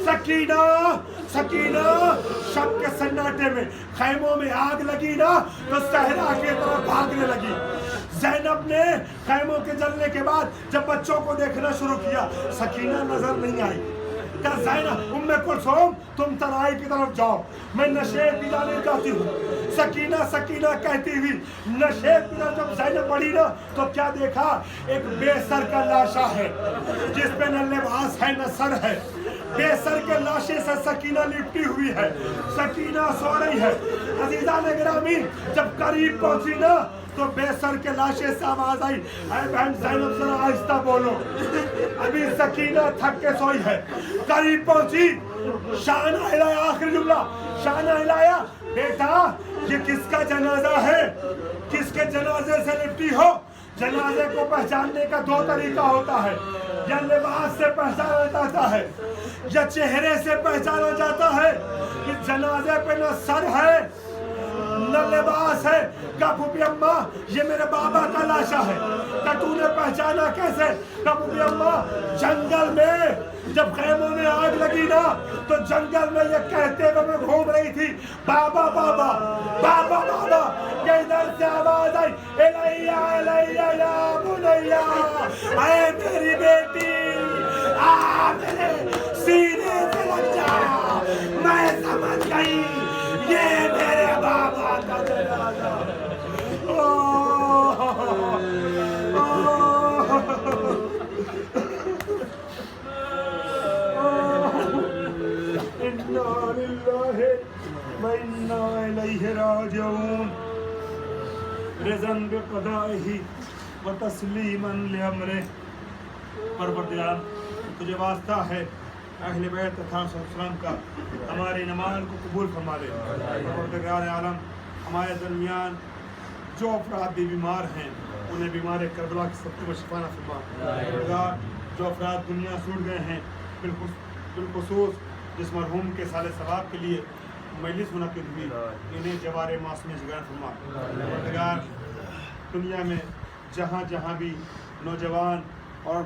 سکینہ سکینہ شب کے سناٹے میں خیموں میں آگ لگی نا تو صحرا کی طرف بھاگنے لگی. زینب نے خیموں کے جلنے کے بعد جب بچوں کو دیکھنا شروع کیا سکینہ نظر نہیں آئی. کہ زینب ام کلثوم تم ترائی کی طرف جاؤ, میں نشیب کی جانے جاتی ہوں. سکینہ سکینہ کہتی ہوئی نشیب کی طرف جب زینب بڑھی نا تو کیا دیکھا, ایک بے سر کا لاشا ہے جس پہ نہ لباس ہے نہ سر ہے. بے سر کے لاشے سے سکینہ لپٹی ہوئی ہے, سکینہ سو رہی ہے. عزیزان گرامی جب قریب پہنچی نا تو بے سر کے لاشے سے آواز آئی اے بہن زینب ذرا آہستہ بولو, ابھی سکینہ تھک کے سوئی ہے. قریب پہنچی, شانہ ہلایا, آخری جملہ شانہ ہلایا, بیٹا یہ کس کا جنازہ ہے, کس کے جنازے سے لپٹی ہو. جنازے کو پہچاننے کا دو طریقہ ہوتا ہے, یا لباس سے پہچانا جاتا ہے یا چہرے سے پہچانا جاتا ہے. کہ جنازے پہ نہ سر ہے نہ لباس ہے. کہا پھوپھی اماں یہ میرے بابا کا لاشا ہے. کہ تو نے پہچانا کیسے؟ کہا پھوپھی اماں جنگل میں جب خیموں میں آگ لگی نا تو جنگل میں یہ کہتے ہوئے میں گھوم رہی تھی بابا بابا بابا بابا. کہ ادھر سے آواز آئی الیہ الیہ یا بنیا, اے میری بیٹی آ میرے سینے سے لگ جا, میں سمجھ گئی یہ میرے بابا کا جنازہ. انا للہ و انا الیہ راجعون. رضا بقضائہ و تسلیما لامرہ. پروردگار تجھے واسطہ ہے اہل بیت تھا صلی اللہ علیہ وسلم کا, ہماری نماز کو قبول فرما لے. پروردگار عالم ہمارے درمیان جو افراد بھی بیمار ہیں انہیں بیمار کربلا کی سب کو شفا نہ فرما. پروردگار جو افراد دنیا سے اٹھ گئے ہیں بالخصوص جس مرحوم کے سال ثواب کے لیے مجلس منعقد ہوئی انہیں جوار معصوم جگہ فرما. پروردگار دنیا میں جہاں جہاں بھی نوجوان اور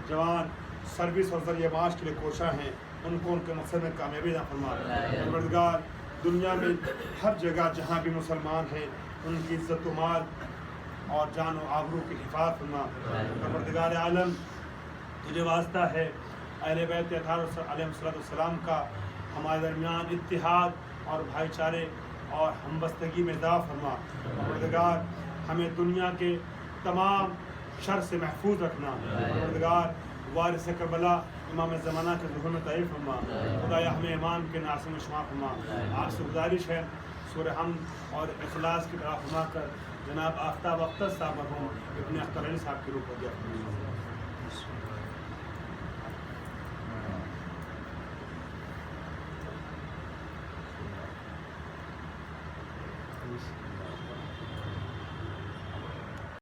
جوان سروس اور ذریعہ معاش کے لیے کوشاں ہیں ان کو ان کے مقصد میں کامیابی عطا فرما. پروردگار دنیا میں ہر جگہ جہاں بھی مسلمان ہیں ان کی عزت و مال اور جان و آبرو کی حفاظت فرما. پروردگار عالم تجھے واسطہ ہے اہل بیت اطہار علیہ السلام کا ہمارے درمیان اتحاد اور بھائی چارے اور ہمبستگی میں اضافہ فرما. پروردگار ہمیں دنیا کے تمام شر سے محفوظ رکھنا. پروردگار وارث کربلا امام زمانہ کے ظہور میں تعریف فرما. خدایا ہمیں ایمان کے ناصر میں شمار فرما. آپ سے گزارش ہے سورہ حمد اور اخلاص کی طرح فرما کر جناب آفتاب اختر صاحب مرحوم ابن اختر علی صاحب کی روح کو دیا.